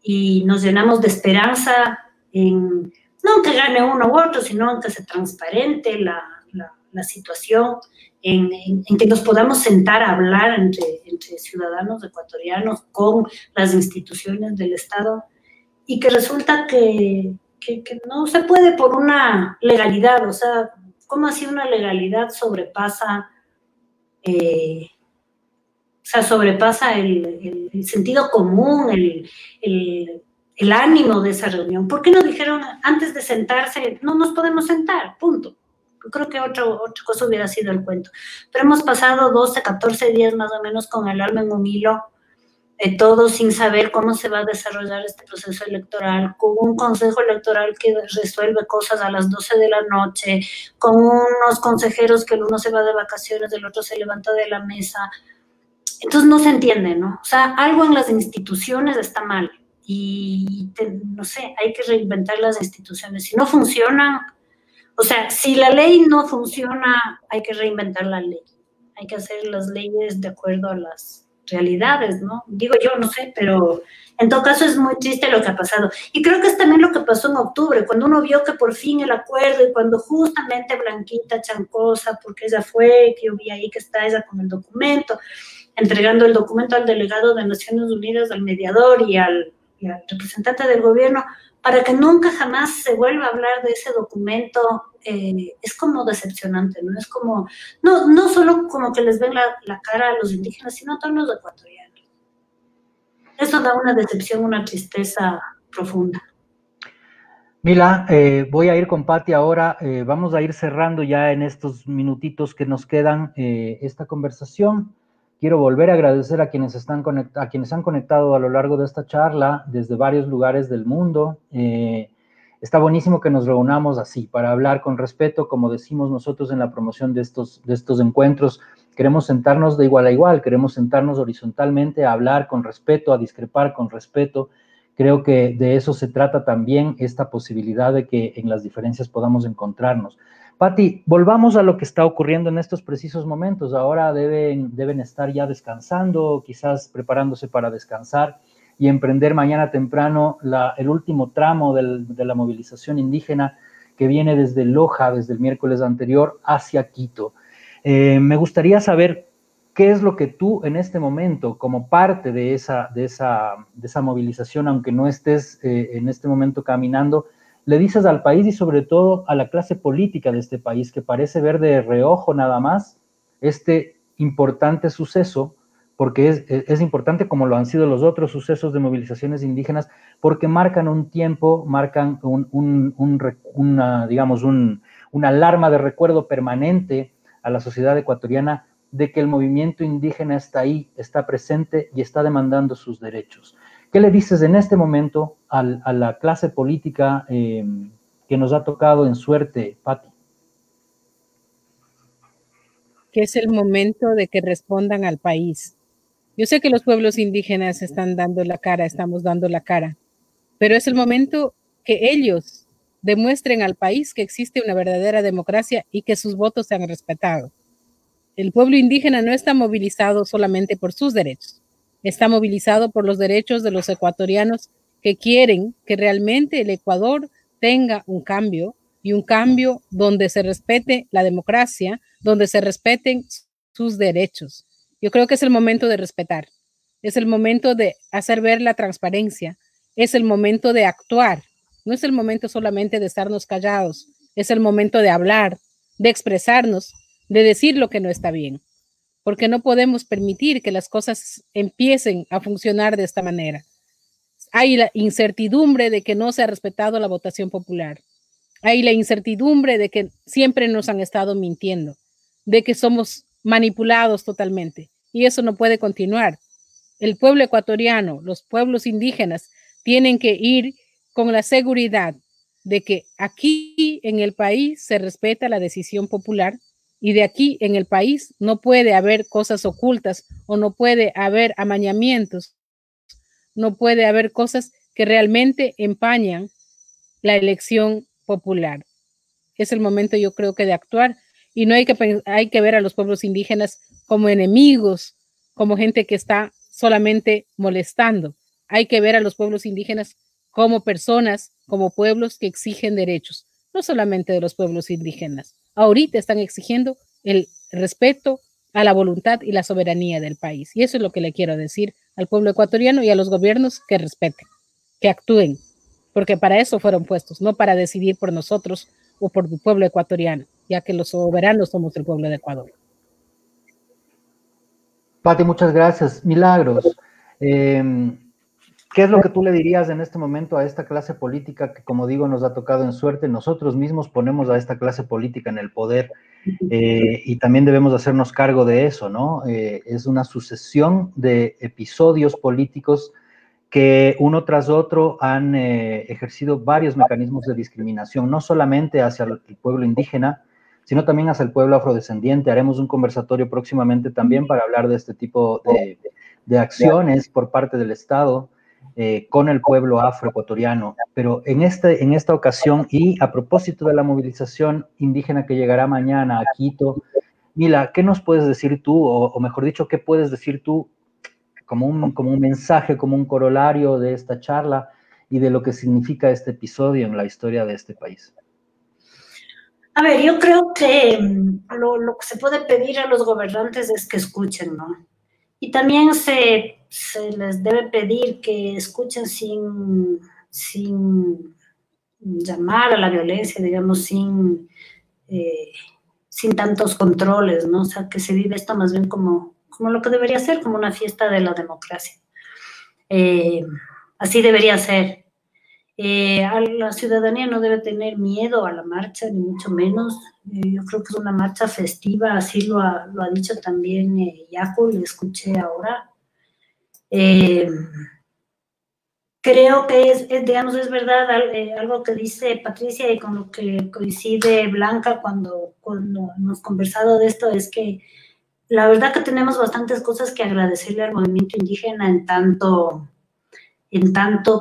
y nos llenamos de esperanza en, no que gane uno u otro, sino en que se transparente la situación, en que nos podamos sentar a hablar entre ciudadanos ecuatorianos con las instituciones del Estado, y que resulta que no se puede por una legalidad? O sea, ¿cómo así una legalidad sobrepasa sobrepasa el sentido común, el ánimo de esa reunión? ¿Por qué no dijeron antes de sentarse, no nos podemos sentar, punto? Yo creo que otra cosa hubiera sido el cuento. Pero hemos pasado 12, 14 días más o menos con el alma en un hilo, todos sin saber cómo se va a desarrollar este proceso electoral, con un consejo electoral que resuelve cosas a las 12 de la noche, con unos consejeros que el uno se va de vacaciones, el otro se levanta de la mesa. Entonces no se entiende, ¿no? O sea, algo en las instituciones está mal no sé, hay que reinventar las instituciones. Si no funcionan, o sea, si la ley no funciona, hay que reinventar la ley. Hay que hacer las leyes de acuerdo a las realidades, ¿no? Digo yo, no sé, pero en todo caso es muy triste lo que ha pasado. Y creo que es también lo que pasó en octubre, cuando uno vio que por fin el acuerdo y cuando justamente Blanquita Chancosa, porque ella fue, que yo vi ahí que está ella con el documento, entregando el documento al delegado de Naciones Unidas, al mediador y al representante del gobierno, para que nunca jamás se vuelva a hablar de ese documento, es como decepcionante, ¿no? Es como, no solo como que les ven la cara a los indígenas, sino a todos los ecuatorianos. Eso da una decepción, una tristeza profunda. Mila, voy a ir con Patti ahora, vamos a ir cerrando ya en estos minutitos que nos quedan esta conversación. Quiero volver a agradecer a quienes han conectado a lo largo de esta charla desde varios lugares del mundo. Está buenísimo que nos reunamos así, para hablar con respeto, como decimos nosotros en la promoción de estos encuentros. Queremos sentarnos de igual a igual, queremos sentarnos horizontalmente a hablar con respeto, a discrepar con respeto. Creo que de eso se trata también esta posibilidad de que en las diferencias podamos encontrarnos. Patti, volvamos a lo que está ocurriendo en estos precisos momentos. Ahora deben estar ya descansando, quizás preparándose para descansar y emprender mañana temprano el último tramo de la movilización indígena que viene desde Loja, desde el miércoles anterior, hacia Quito. Me gustaría saber qué es lo que tú en este momento, como parte de esa movilización, aunque no estés en este momento caminando, le dices al país y sobre todo a la clase política de este país, que parece ver de reojo nada más este importante suceso, porque es importante como lo han sido los otros sucesos de movilizaciones indígenas, porque marcan un tiempo, marcan una alarma de recuerdo permanente a la sociedad ecuatoriana de que el movimiento indígena está ahí, está presente y está demandando sus derechos. ¿Qué le dices en este momento a la clase política que nos ha tocado en suerte, Patti? Que es el momento de que respondan al país. Yo sé que los pueblos indígenas están dando la cara, estamos dando la cara, pero es el momento que ellos demuestren al país que existe una verdadera democracia y que sus votos sean respetados. El pueblo indígena no está movilizado solamente por sus derechos, está movilizado por los derechos de los ecuatorianos que quieren que realmente el Ecuador tenga un cambio y un cambio donde se respete la democracia, donde se respeten sus derechos. Yo creo que es el momento de respetar, es el momento de hacer ver la transparencia, es el momento de actuar, no es el momento solamente de estarnos callados, es el momento de hablar, de expresarnos, de decir lo que no está bien, porque no podemos permitir que las cosas empiecen a funcionar de esta manera. Hay la incertidumbre de que no se ha respetado la votación popular. Hay la incertidumbre de que siempre nos han estado mintiendo, de que somos manipulados totalmente. Y eso no puede continuar. El pueblo ecuatoriano, los pueblos indígenas, tienen que ir con la seguridad de que aquí en el país se respeta la decisión popular y de aquí en el país no puede haber cosas ocultas o no puede haber amañamientos, no puede haber cosas que realmente empañan la elección popular. Es el momento, yo creo, que de actuar y no hay que ver a los pueblos indígenas como enemigos, como gente que está solamente molestando. Hay que ver a los pueblos indígenas como personas, como pueblos que exigen derechos, no solamente de los pueblos indígenas. Ahorita están exigiendo el respeto a la voluntad y la soberanía del país. Y eso es lo que le quiero decir al pueblo ecuatoriano y a los gobiernos, que respeten, que actúen, porque para eso fueron puestos, no para decidir por nosotros o por el pueblo ecuatoriano, ya que los soberanos somos el pueblo de Ecuador. Patti, muchas gracias. Milagros, ¿qué es lo que tú le dirías en este momento a esta clase política que, como digo, nos ha tocado en suerte? Nosotros mismos ponemos a esta clase política en el poder y también debemos hacernos cargo de eso, ¿no? Es una sucesión de episodios políticos que uno tras otro han ejercido varios mecanismos de discriminación, no solamente hacia el pueblo indígena, sino también hacia el pueblo afrodescendiente. Haremos un conversatorio próximamente también para hablar de este tipo de acciones por parte del Estado con el pueblo afroecuatoriano. Pero en esta ocasión, y a propósito de la movilización indígena que llegará mañana a Quito, Mila, ¿qué nos puedes decir tú, o mejor dicho, qué puedes decir tú como un mensaje, como un corolario de esta charla y de lo que significa este episodio en la historia de este país? A ver, yo creo que lo que se puede pedir a los gobernantes es que escuchen, ¿no? Y también se les debe pedir que escuchen sin llamar a la violencia, digamos, sin tantos controles, ¿no? O sea, que se vive esto más bien como lo que debería ser, como una fiesta de la democracia. Así debería ser. La ciudadanía no debe tener miedo a la marcha, ni mucho menos. Yo creo que es una marcha festiva, así lo ha dicho también Yaco, le escuché ahora. Creo que digamos, es verdad algo que dice Patricia y con lo que coincide Blanca cuando hemos conversado de esto, es que la verdad que tenemos bastantes cosas que agradecerle al movimiento indígena en tanto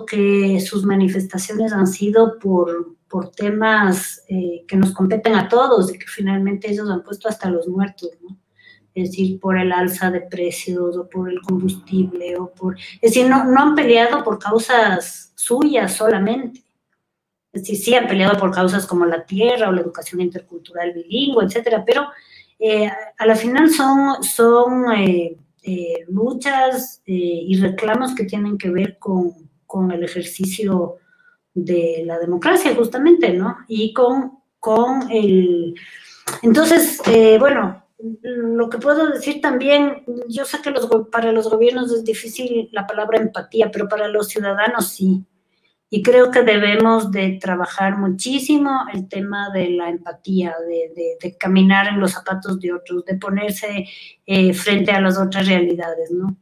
que sus manifestaciones han sido por temas que nos competen a todos y que finalmente ellos han puesto hasta los muertos, ¿no? Es decir, por el alza de precios o por el combustible es decir, no han peleado por causas suyas solamente. Es decir, sí han peleado por causas como la tierra o la educación intercultural bilingüe, etcétera, pero a la final son luchas y reclamos que tienen que ver con el ejercicio de la democracia, justamente, ¿no? Y con el... Entonces, bueno, lo que puedo decir también, yo sé que para los gobiernos es difícil la palabra empatía, pero para los ciudadanos sí. Y creo que debemos de trabajar muchísimo el tema de la empatía, de caminar en los zapatos de otros, de ponerse frente a las otras realidades, ¿no?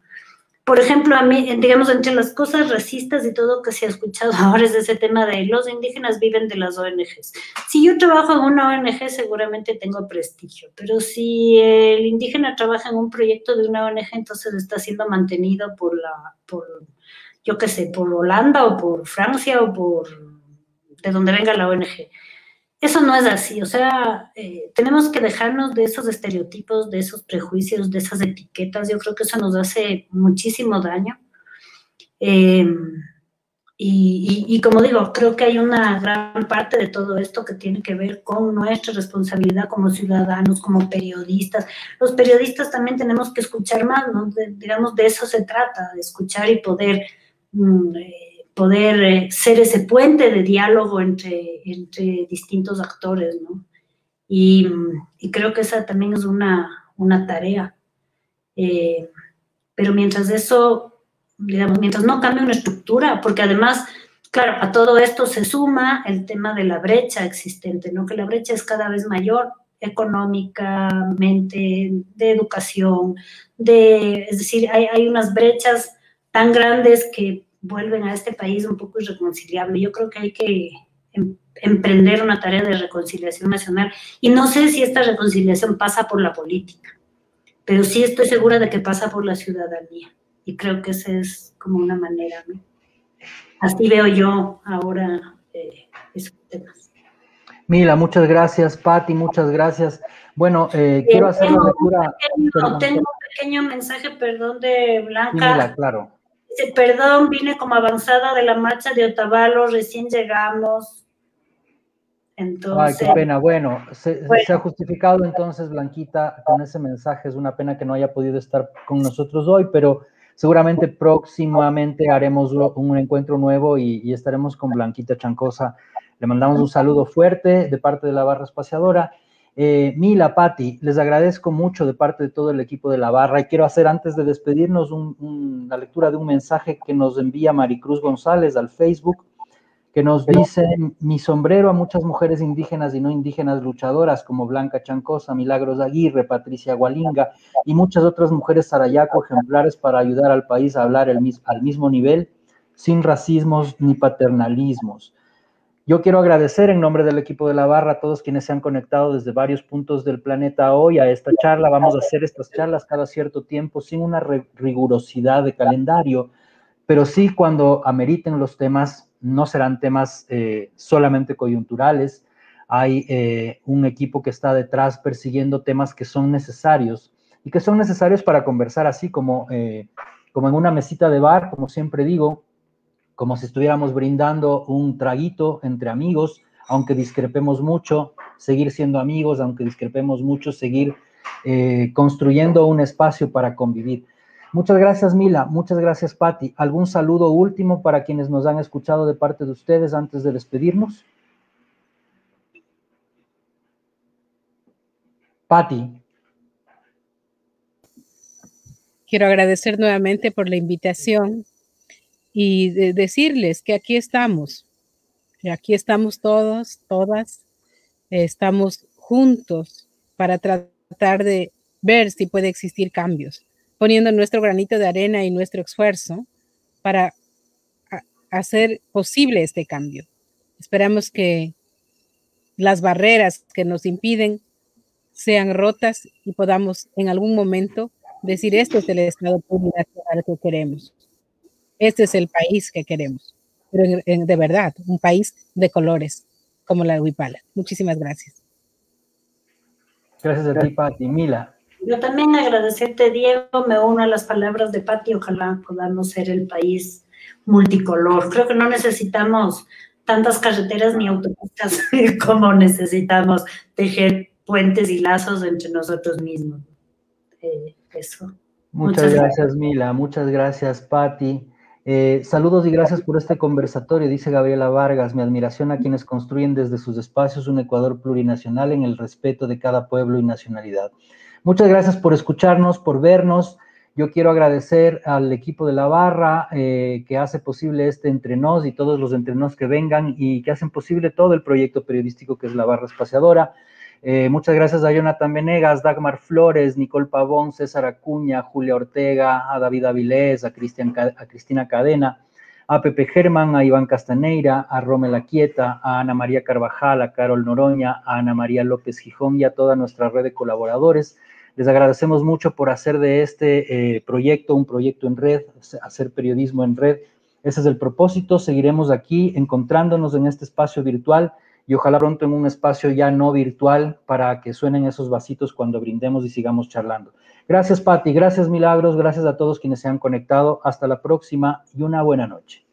Por ejemplo, a mí, digamos, entre las cosas racistas y todo que se ha escuchado ahora es ese tema de los indígenas viven de las ONGs. Si yo trabajo en una ONG, seguramente tengo prestigio, pero si el indígena trabaja en un proyecto de una ONG, entonces está siendo mantenido yo qué sé, por Holanda o por Francia o de donde venga la ONG. Eso no es así, o sea, tenemos que dejarnos de esos estereotipos, de esos prejuicios, de esas etiquetas. Yo creo que eso nos hace muchísimo daño. Y como digo, creo que hay una gran parte de todo esto que tiene que ver con nuestra responsabilidad como ciudadanos, como periodistas. Los periodistas también tenemos que escuchar más, ¿no? Digamos, de eso se trata, de escuchar y poder ser ese puente de diálogo entre distintos actores, ¿no? Y creo que esa también es una tarea. Pero mientras eso, digamos, mientras no cambie una estructura, porque además, claro, a todo esto se suma el tema de la brecha existente, ¿no? Que la brecha es cada vez mayor económicamente, de educación, es decir, hay unas brechas tan grandes que vuelven a este país un poco irreconciliable. Yo creo que hay que emprender una tarea de reconciliación nacional, y no sé si esta reconciliación pasa por la política, pero sí estoy segura de que pasa por la ciudadanía, y creo que esa es como una manera, ¿no? Así veo yo ahora esos temas. Mila, muchas gracias. Pati, muchas gracias. Bueno, quiero hacer una lectura. Tengo un pequeño mensaje, perdón, de Blanca. Mila, claro. Dice, perdón, vine como avanzada de la marcha de Otavalo, recién llegamos. Entonces, ay, qué pena. Bueno, se ha justificado entonces, Blanquita, con ese mensaje. Es una pena que no haya podido estar con nosotros hoy, pero seguramente próximamente haremos un encuentro nuevo y estaremos con Blanquita Chancosa. Le mandamos un saludo fuerte de parte de la Barra Espaciadora. Mila, Pati, les agradezco mucho de parte de todo el equipo de la Barra, y quiero hacer, antes de despedirnos, la lectura de un mensaje que nos envía Maricruz González al Facebook, que nos dice: mi sombrero a muchas mujeres indígenas y no indígenas luchadoras como Blanca Chancosa, Milagros Aguirre, Patricia Gualinga y muchas otras mujeres sarayaco ejemplares para ayudar al país a hablar al mismo nivel, sin racismos ni paternalismos. Yo quiero agradecer en nombre del equipo de La Barra a todos quienes se han conectado desde varios puntos del planeta hoy a esta charla. Vamos a hacer estas charlas cada cierto tiempo sin una rigurosidad de calendario, pero sí cuando ameriten los temas, no serán temas solamente coyunturales. Hay un equipo que está detrás persiguiendo temas que son necesarios y que son necesarios para conversar así como en una mesita de bar, como siempre digo, como si estuviéramos brindando un traguito entre amigos, aunque discrepemos mucho, seguir siendo amigos, aunque discrepemos mucho, seguir construyendo un espacio para convivir. Muchas gracias, Mila. Muchas gracias, Patti. ¿Algún saludo último para quienes nos han escuchado de parte de ustedes antes de despedirnos? Patti. Quiero agradecer nuevamente por la invitación y decirles que aquí estamos todos, todas, estamos juntos para tratar de ver si puede existir cambios, poniendo nuestro granito de arena y nuestro esfuerzo para hacer posible este cambio. Esperamos que las barreras que nos impiden sean rotas y podamos en algún momento decir, este es el Estado plurinacional que queremos. Este es el país que queremos, pero de verdad, un país de colores como la Huipala. Muchísimas gracias. Gracias a ti, Patti. Mila. Yo también agradecerte, Diego, me uno a las palabras de Patti, ojalá podamos ser el país multicolor. Creo que no necesitamos tantas carreteras ni autopistas como necesitamos tejer puentes y lazos entre nosotros mismos. Eso. Muchas gracias, Mila. Muchas gracias, Patti. Saludos y gracias por este conversatorio, dice Gabriela Vargas. Mi admiración a quienes construyen desde sus espacios un Ecuador plurinacional en el respeto de cada pueblo y nacionalidad. Muchas gracias por escucharnos, por vernos. Yo quiero agradecer al equipo de La Barra que hace posible este Entre Nos y todos los Entre Nos que vengan y que hacen posible todo el proyecto periodístico que es La Barra Espaciadora. Muchas gracias a Jonathan Venegas, Dagmar Flores, Nicole Pavón, César Acuña, Julia Ortega, a David Avilés, a Cristina Cadena, a Pepe Germán, a Iván Castaneira, a Romela Quieta, a Ana María Carvajal, a Carol Noroña, a Ana María López Gijón y a toda nuestra red de colaboradores. Les agradecemos mucho por hacer de este proyecto un proyecto en red, hacer periodismo en red. Ese es el propósito. Seguiremos aquí encontrándonos en este espacio virtual y ojalá pronto en un espacio ya no virtual para que suenen esos vasitos cuando brindemos y sigamos charlando. Gracias, Patti. Gracias, Milagros. Gracias a todos quienes se han conectado. Hasta la próxima y una buena noche.